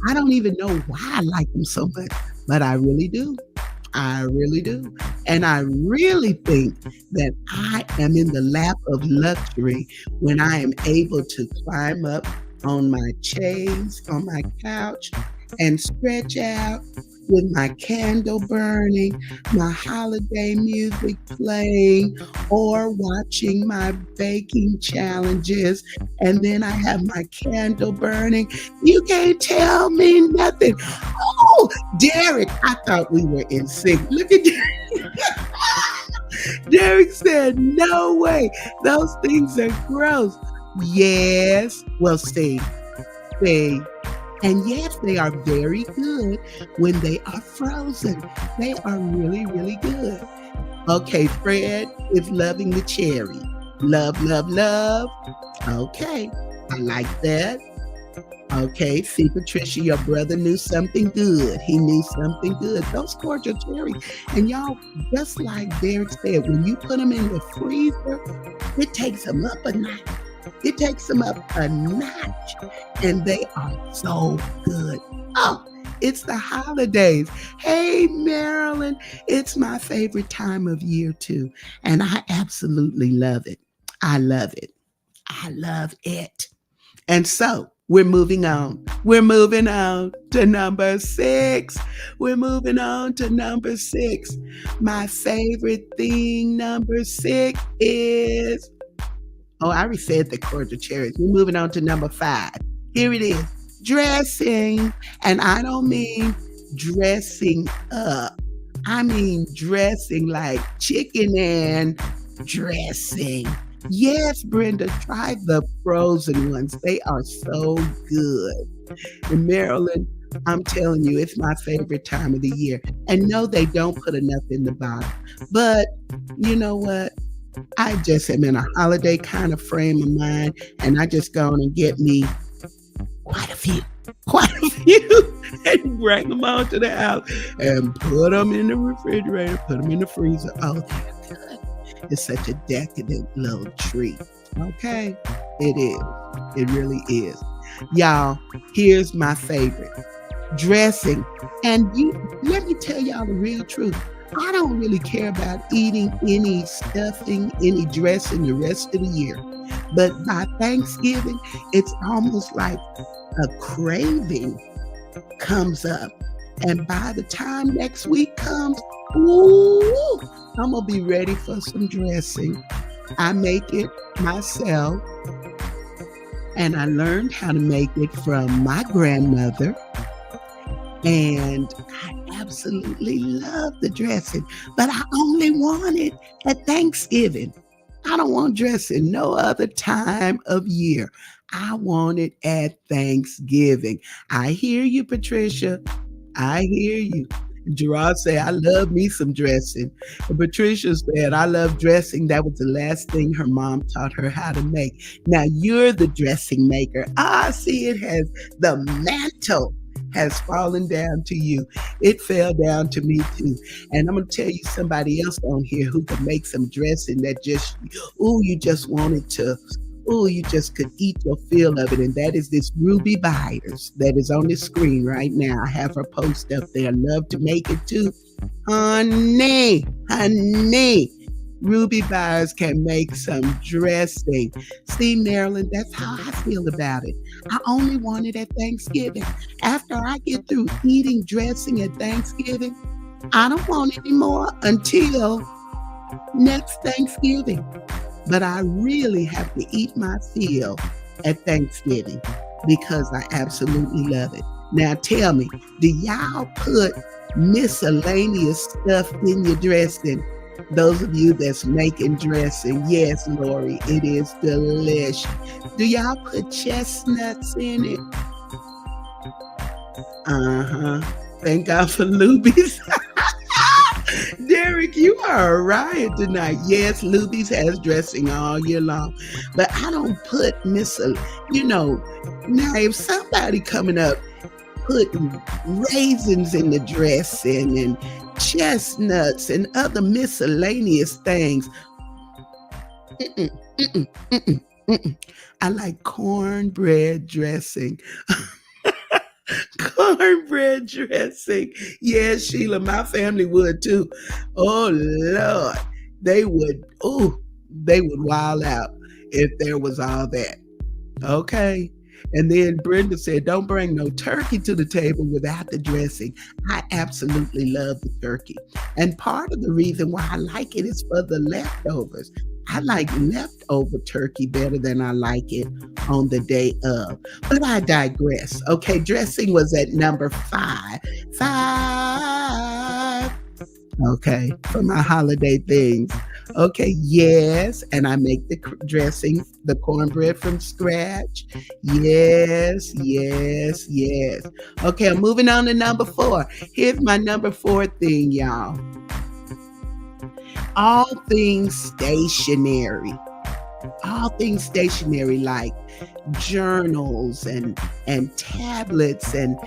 I don't even know why I like them so much, but I really do. I really do. And I really think that I am in the lap of luxury when I am able to climb up on my chaise, on my couch, and stretch out with my candle burning, my holiday music playing, or watching my baking challenges. And then I have my candle burning. You can't tell me nothing. Oh, Derek, I thought we were in sync. Look at Derek. Derek said, no way. Those things are gross. Yes. Well, Steve, and yes, they are very good when they are frozen. They are really, really good. Okay, Fred is loving the cherry. Love, love, love. Okay, I like that. Okay, see, Patricia, your brother knew something good. He knew something good. Those cordial cherries. And y'all, just like Derek said, when you put them in the freezer, it takes them up a notch. It takes them up a notch. And they are so good. Oh, it's the holidays. Hey, Marilyn, it's my favorite time of year too. And I absolutely love it. I love it. I love it. And so we're moving on. We're moving on to number 6. We're moving on to number 6. My favorite thing, number 6, is, oh, I already said the cordial cherries. We're moving on to number 5. Here it is, dressing. And I don't mean dressing up. I mean dressing like chicken and dressing. Yes, Brenda, try the frozen ones. They are so good. In Maryland, I'm telling you, it's my favorite time of the year. And no, they don't put enough in the bottom. But you know what? I just am in a holiday kind of frame of mind, and I just go on and get me quite a few, and bring them out to the house and put them in the refrigerator, put them in the freezer. Oh, they're good. It's such a decadent little treat. Okay? It is. It really is. Y'all, here's my favorite. Dressing. And let me tell y'all the real truth. I don't really care about eating any stuffing, any dressing the rest of the year. But by Thanksgiving, it's almost like a craving comes up. And by the time next week comes, ooh, I'm going to be ready for some dressing. I make it myself. And I learned how to make it from my grandmother. And I absolutely love the dressing. But I only want it at Thanksgiving. I don't want dressing no other time of year. I want it at Thanksgiving. I hear you, Patricia. I hear you. Gerard said, I love me some dressing. And Patricia said, I love dressing. That was the last thing her mom taught her how to make. Now you're the dressing maker. See, it has, the mantle has fallen down to you. It fell down to me too. And I'm going to tell you somebody else on here who can make some dressing that just, you just wanted to, you just could eat your fill of it. And that is this Ruby Byers that is on the screen right now. I have her post up there. Love to make it too. Honey. Ruby Byers can make some dressing. See, Marilyn, that's how I feel about it. I only want it at Thanksgiving. After I get through eating dressing at Thanksgiving, I don't want any more until next Thanksgiving. But I really have to eat my fill at Thanksgiving because I absolutely love it. Now tell me, do y'all put miscellaneous stuff in your dressing? Those of you that's making dressing, yes, Lori, it is delicious. Do y'all put chestnuts in it? Thank God for Luby's. Derek, you are a riot tonight. Yes, Luby's has dressing all year long. But I don't put now if somebody coming up putting raisins in the dressing and chestnuts and other miscellaneous things. I like cornbread dressing. Cornbread dressing. Yes, Sheila, my family would too. Oh, Lord. They would wild out if there was all that. Okay. And then Brenda said, don't bring no turkey to the table without the dressing. I absolutely love the turkey. And part of the reason why I like it is for the leftovers. I like leftover turkey better than I like it on the day of. But I digress. Okay, dressing was at number 5. 5. Okay, for my holiday things. Okay, yes, and I make the dressing, the cornbread from scratch. Yes, yes, yes. Okay, I'm moving on to number 4. Here's my number 4 thing, y'all. All things stationery. All things stationery like journals and tablets and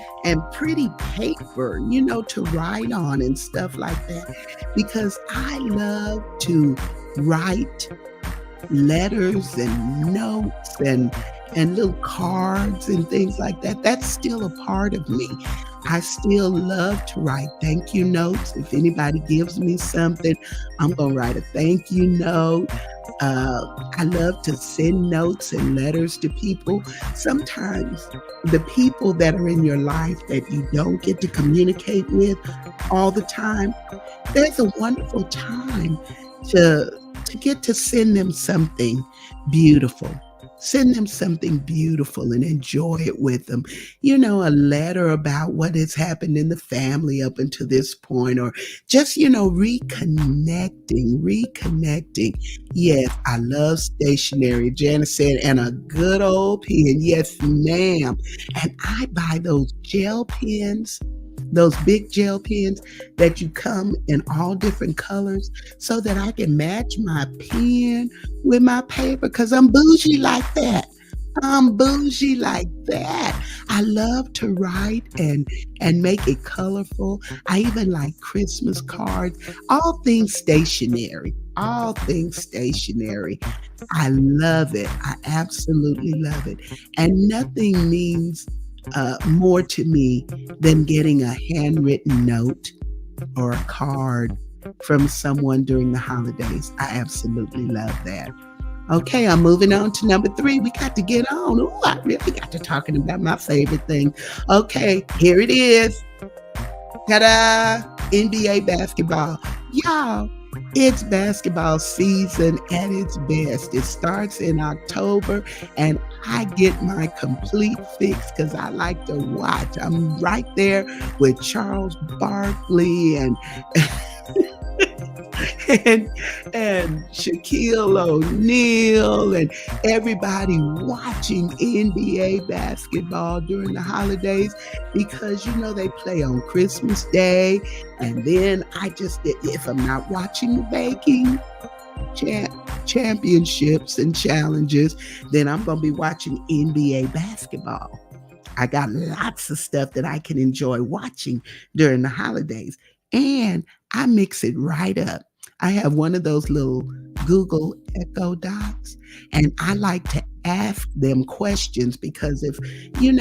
pretty paper, to write on and stuff like that. Because I love to write letters and notes and little cards and things like that. That's still a part of me. I still love to write thank you notes. If anybody gives me something, I'm going to write a thank you note. I love to send notes and letters to people. Sometimes the people that are in your life that you don't get to communicate with all the time, there's a wonderful time to get to send them something beautiful. Send them something beautiful and enjoy it with them. A letter about what has happened in the family up until this point, or just, reconnecting. Yes, I love stationery. Janice said, and a good old pen. Yes, ma'am. And I buy those gel pens, those big gel pens that you come in all different colors so that I can match my pen with my paper because I'm bougie like that. I love to write and make it colorful. I even like Christmas cards, all things stationery. I love it. I absolutely love it. And nothing means more to me than getting a handwritten note or a card from someone during the holidays. I absolutely love that. Okay, I'm moving on to number 3. We got to get on. Ooh, I really got to talking about my favorite thing. Okay, here it is. Ta-da! NBA basketball. Y'all, it's basketball season at its best. It starts in October, and I get my complete fix because I like to watch. I'm right there with Charles Barkley and Shaquille O'Neal and everybody watching NBA basketball during the holidays because, they play on Christmas Day. And then if I'm not watching the baking championships and challenges, then I'm going to be watching NBA basketball. I got lots of stuff that I can enjoy watching during the holidays. And I mix it right up. I have one of those little Google Echo Docs, and I like to ask them questions because if you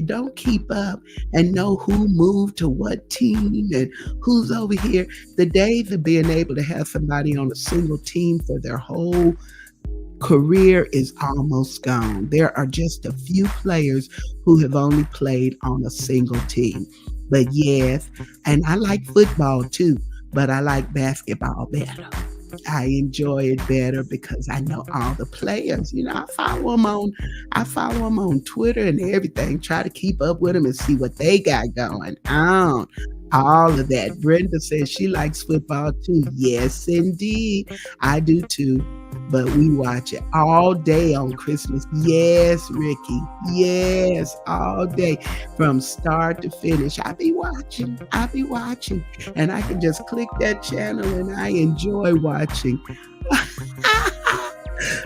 don't keep up and know who moved to what team and who's over here, the days of being able to have somebody on a single team for their whole career is almost gone. There are just a few players who have only played on a single team. But yes, and I like football too, but I like basketball better. I enjoy it better because I know all the players. I follow them on Twitter and everything, try to keep up with them and see what they got going on. All of that. Brenda says she likes football too. Yes, indeed. I do too. But we watch it all day on Christmas. Yes, Ricky. Yes, all day from start to finish. I be watching. And I can just click that channel and I enjoy watching.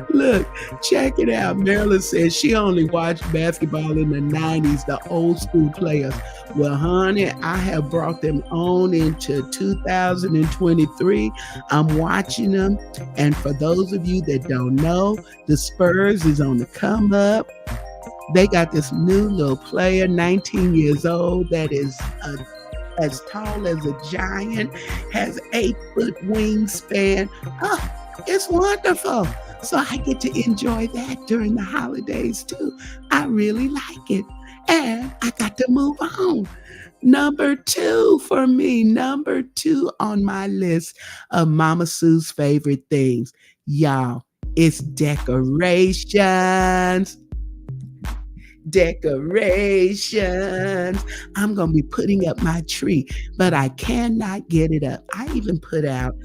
Look, check it out. Marilyn says she only watched basketball in the 90s, the old school players. Well, honey, I have brought them on into 2023. I'm watching them. And for those of you that don't know, the Spurs is on the come up. They got this new little player, 19 years old, that is as tall as a giant, has 8-foot wingspan. Oh, it's wonderful. So I get to enjoy that during the holidays too. I really like it. And I got to move on. Number two for me, number two on my list of Mama Sue's favorite things. Y'all, it's decorations. Decorations. I'm going to be putting up my tree, but I cannot get it up. I even put out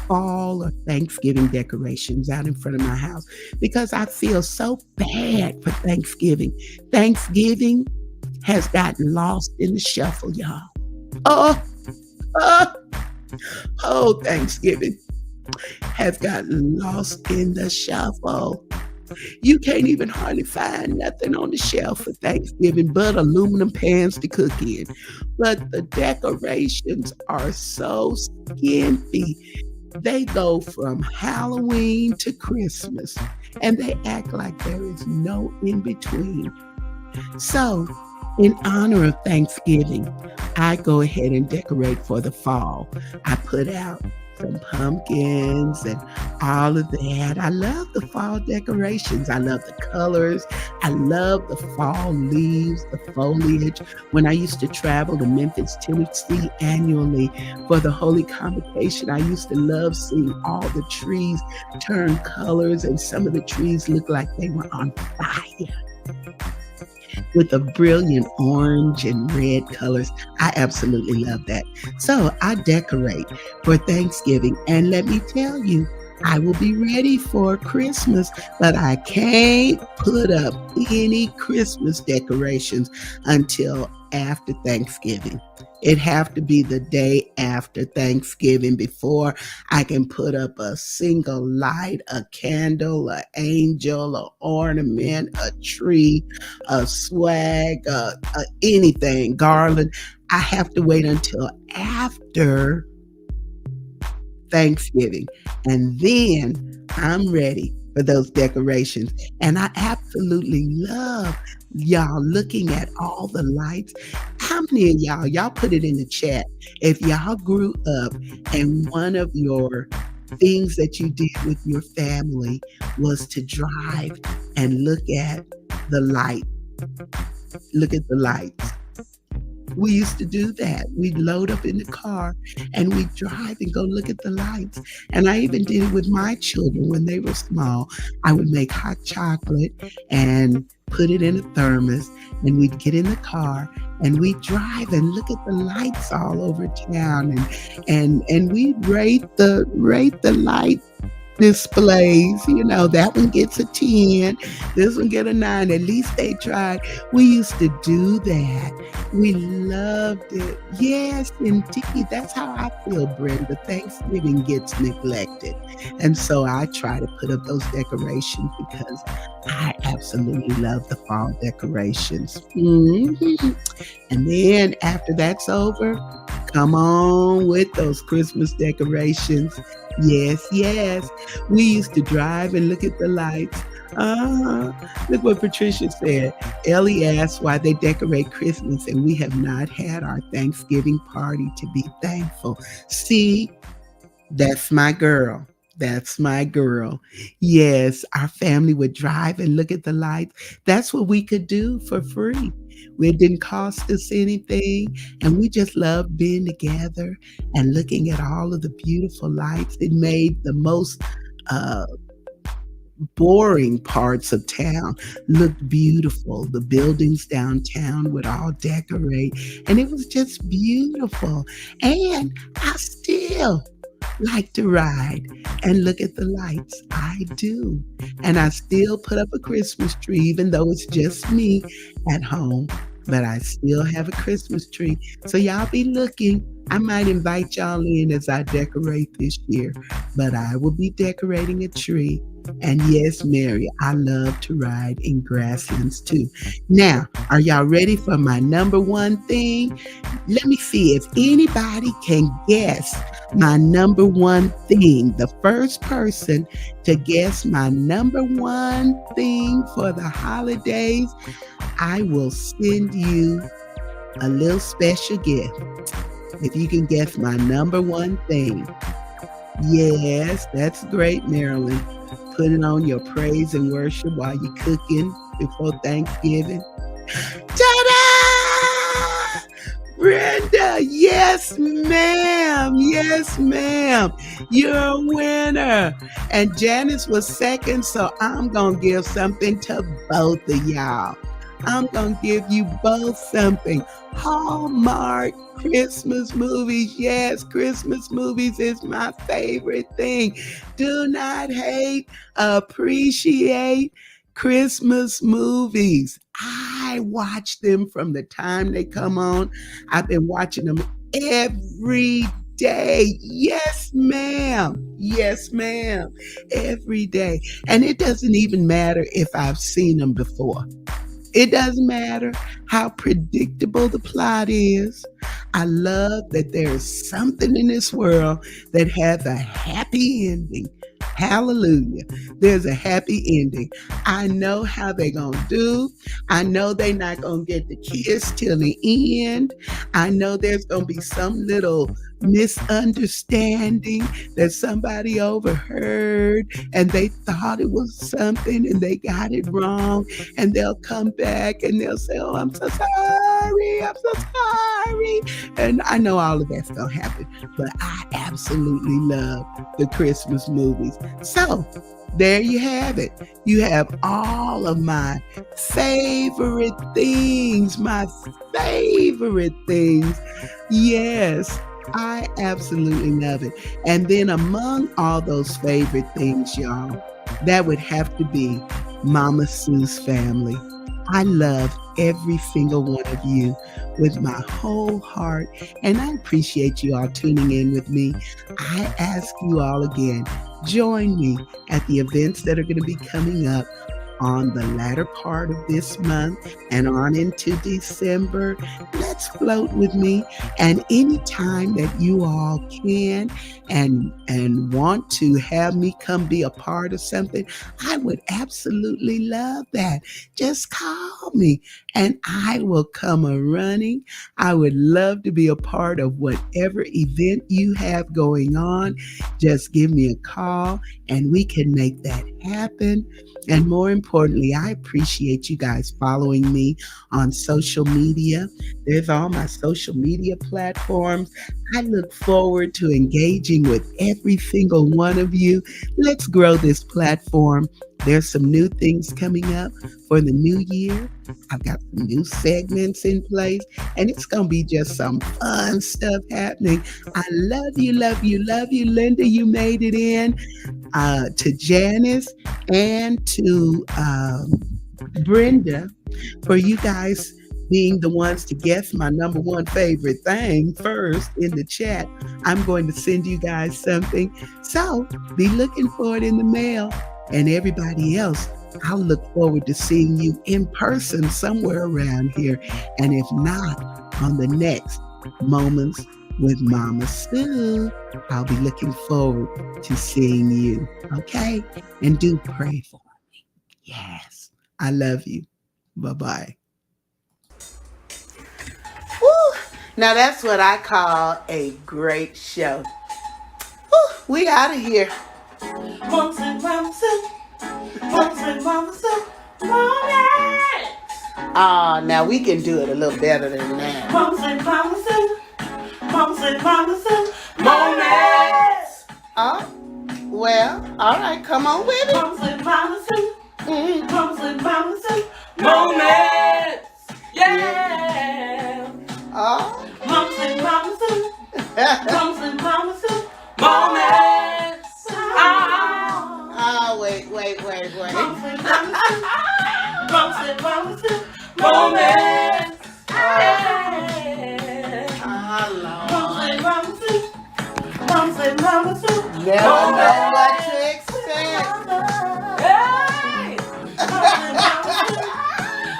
fall or Thanksgiving decorations out in front of my house because I feel so bad for Thanksgiving. Thanksgiving has gotten lost in the shuffle, y'all. Oh, oh, oh, Thanksgiving has gotten lost in the shuffle. You can't even hardly find nothing on the shelf for Thanksgiving but aluminum pans to cook in. But the decorations are so skimpy. They go from Halloween to Christmas, and they act like there is no in between. So, in honor of Thanksgiving, I go ahead and decorate for the fall. I put out some pumpkins and all of that. I love the fall decorations. I love the colors. I love the fall leaves, the foliage. When I used to travel to Memphis, Tennessee annually for the Holy Convocation, I used to love seeing all the trees turn colors, and some of the trees looked like they were on fire with a brilliant orange and red colors. I absolutely love that. So I decorate for Thanksgiving, and let me tell you, I will be ready for Christmas, but I can't put up any Christmas decorations until after Thanksgiving. It have to be the day after Thanksgiving before I can put up a single light, a candle, an angel, an ornament, a tree, a swag, anything, garland. I have to wait until after Thanksgiving, and then I'm ready for those decorations. And I absolutely love y'all looking at all the lights. How many of y'all put it in the chat, if y'all grew up and one of your things that you did with your family was to drive and look at the lights. We used to do that. We'd load up in the car and we'd drive and go look at the lights. And I even did it with my children when they were small. I would make hot chocolate and put it in a thermos, and we'd get in the car and we'd drive and look at the lights all over town, and we'd rate the light displays. That one gets a 10, this one get a 9. At least they tried. We used to do that. We loved it. Yes, indeed. That's how I feel, Brenda. Thanksgiving gets neglected. And so I try to put up those decorations because I absolutely love the fall decorations. And then after that's over, come on with those Christmas decorations. Yes, yes. We used to drive and look at the lights. Look what Patricia said. Ellie asked why they decorate Christmas and we have not had our Thanksgiving party to be thankful. See, that's my girl. That's my girl. Yes, our family would drive and look at the lights. That's what we could do for free. It didn't cost us anything, and we just loved being together and looking at all of the beautiful lights. It made the most boring parts of town look beautiful. The buildings downtown would all decorate, and it was just beautiful. And I still like to ride and look at the lights. I do. And I still put up a Christmas tree, even though it's just me at home. But I still have a Christmas tree. So y'all be looking. I might invite y'all in as I decorate this year. But I will be decorating a tree. And yes, Mary, I love to ride in grasslands too. Now, are y'all ready for my number one thing? Let me see if anybody can guess my number one thing. The first person to guess my number one thing for the holidays, I will send you a little special gift. If you can guess my number one thing. Yes, that's great, Marilyn. putting on your praise and worship while you're cooking before Thanksgiving. Ta-da! Brenda, yes, ma'am. Yes, ma'am. You're a winner. And Janice was second, so I'm going to give something to both of y'all. I'm going to give you both something. Hallmark Christmas movies. Yes, Christmas movies is my favorite thing. Do not hate, appreciate Christmas movies. I watch them from the time they come on. I've been watching them every day. Yes, ma'am. Yes, ma'am. Every day. And it doesn't even matter if I've seen them before. It doesn't matter how predictable the plot is. I love that there is something in this world that has a happy ending. Hallelujah. There's a happy ending. I know how they're going to do. I know they're not going to get the kiss till the end. I know there's going to be some little misunderstanding that somebody overheard and they thought it was something and they got it wrong, and they'll come back and they'll say, oh, I'm so sorry. I'm so sorry. And I know all of that's going to happen, but I absolutely love the Christmas movies. So there you have it. You have all of my favorite things, Yes, I absolutely love it. And then among all those favorite things, y'all, that would have to be Mama Sue's family. I love every single one of you with my whole heart, and I appreciate you all tuning in with me. I ask you all again, join me at the events that are going to be coming up on the latter part of this month and on into December. Let's float with me. And anytime that you all can and want to have me come be a part of something, I would absolutely love that. Just call me and I will come a running. I would love to be a part of whatever event you have going on. Just give me a call and we can make that happen. And more importantly, I appreciate you guys following me on social media. There's all my social media platforms. I look forward to engaging with every single one of you. Let's grow this platform. There's some new things coming up for the new year. I've got some new segments in place, and it's going to be just some fun stuff happening. I love you, love you, love you. Linda, you made it in. To Janice and to Brenda, for you guys being the ones to guess my number one favorite thing first in the chat. I'm going to send you guys something. So be looking for it in the mail. And everybody else, I'll look forward to seeing you in person somewhere around here. And if not, on the next Moments with Mama Sue, I'll be looking forward to seeing you. Okay? And do pray for me. Yes. I love you. Bye-bye. Woo! Now that's what I call a great show. Woo! We out of here. Moments with Mama Sue. Moments with Mama Sue. Moments. Now we can do it a little better than that. Moments with Mama Sue. Moments with Mama Sue. Moments. Well, all right, come on with it. Moments with Mama Sue. Moments with Mama Sue. Moments. Yeah. Moments with Mama Sue. Moments with Mama Sue. Moments. Wait. Moments with Mama Sue. Moments with Mama Sue. Moments. Moments with Mama Sue. Never know what to expect. Hey!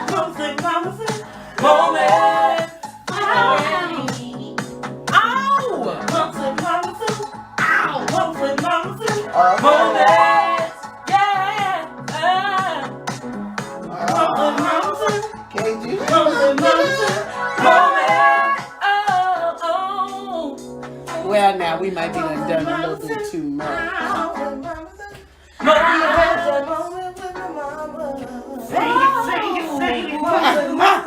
Moments with Mama Sue. Moments. Ow! Moments with Mama Sue. Ow! Moments with Mama Sue. Moments. Yeah. Moments with Mama Sue. Can't you? Moments with Mama Sue. Moments. Oh. Well, now we might be done a little bit too much. Moment with my mama. Sing it, sing it, sing it.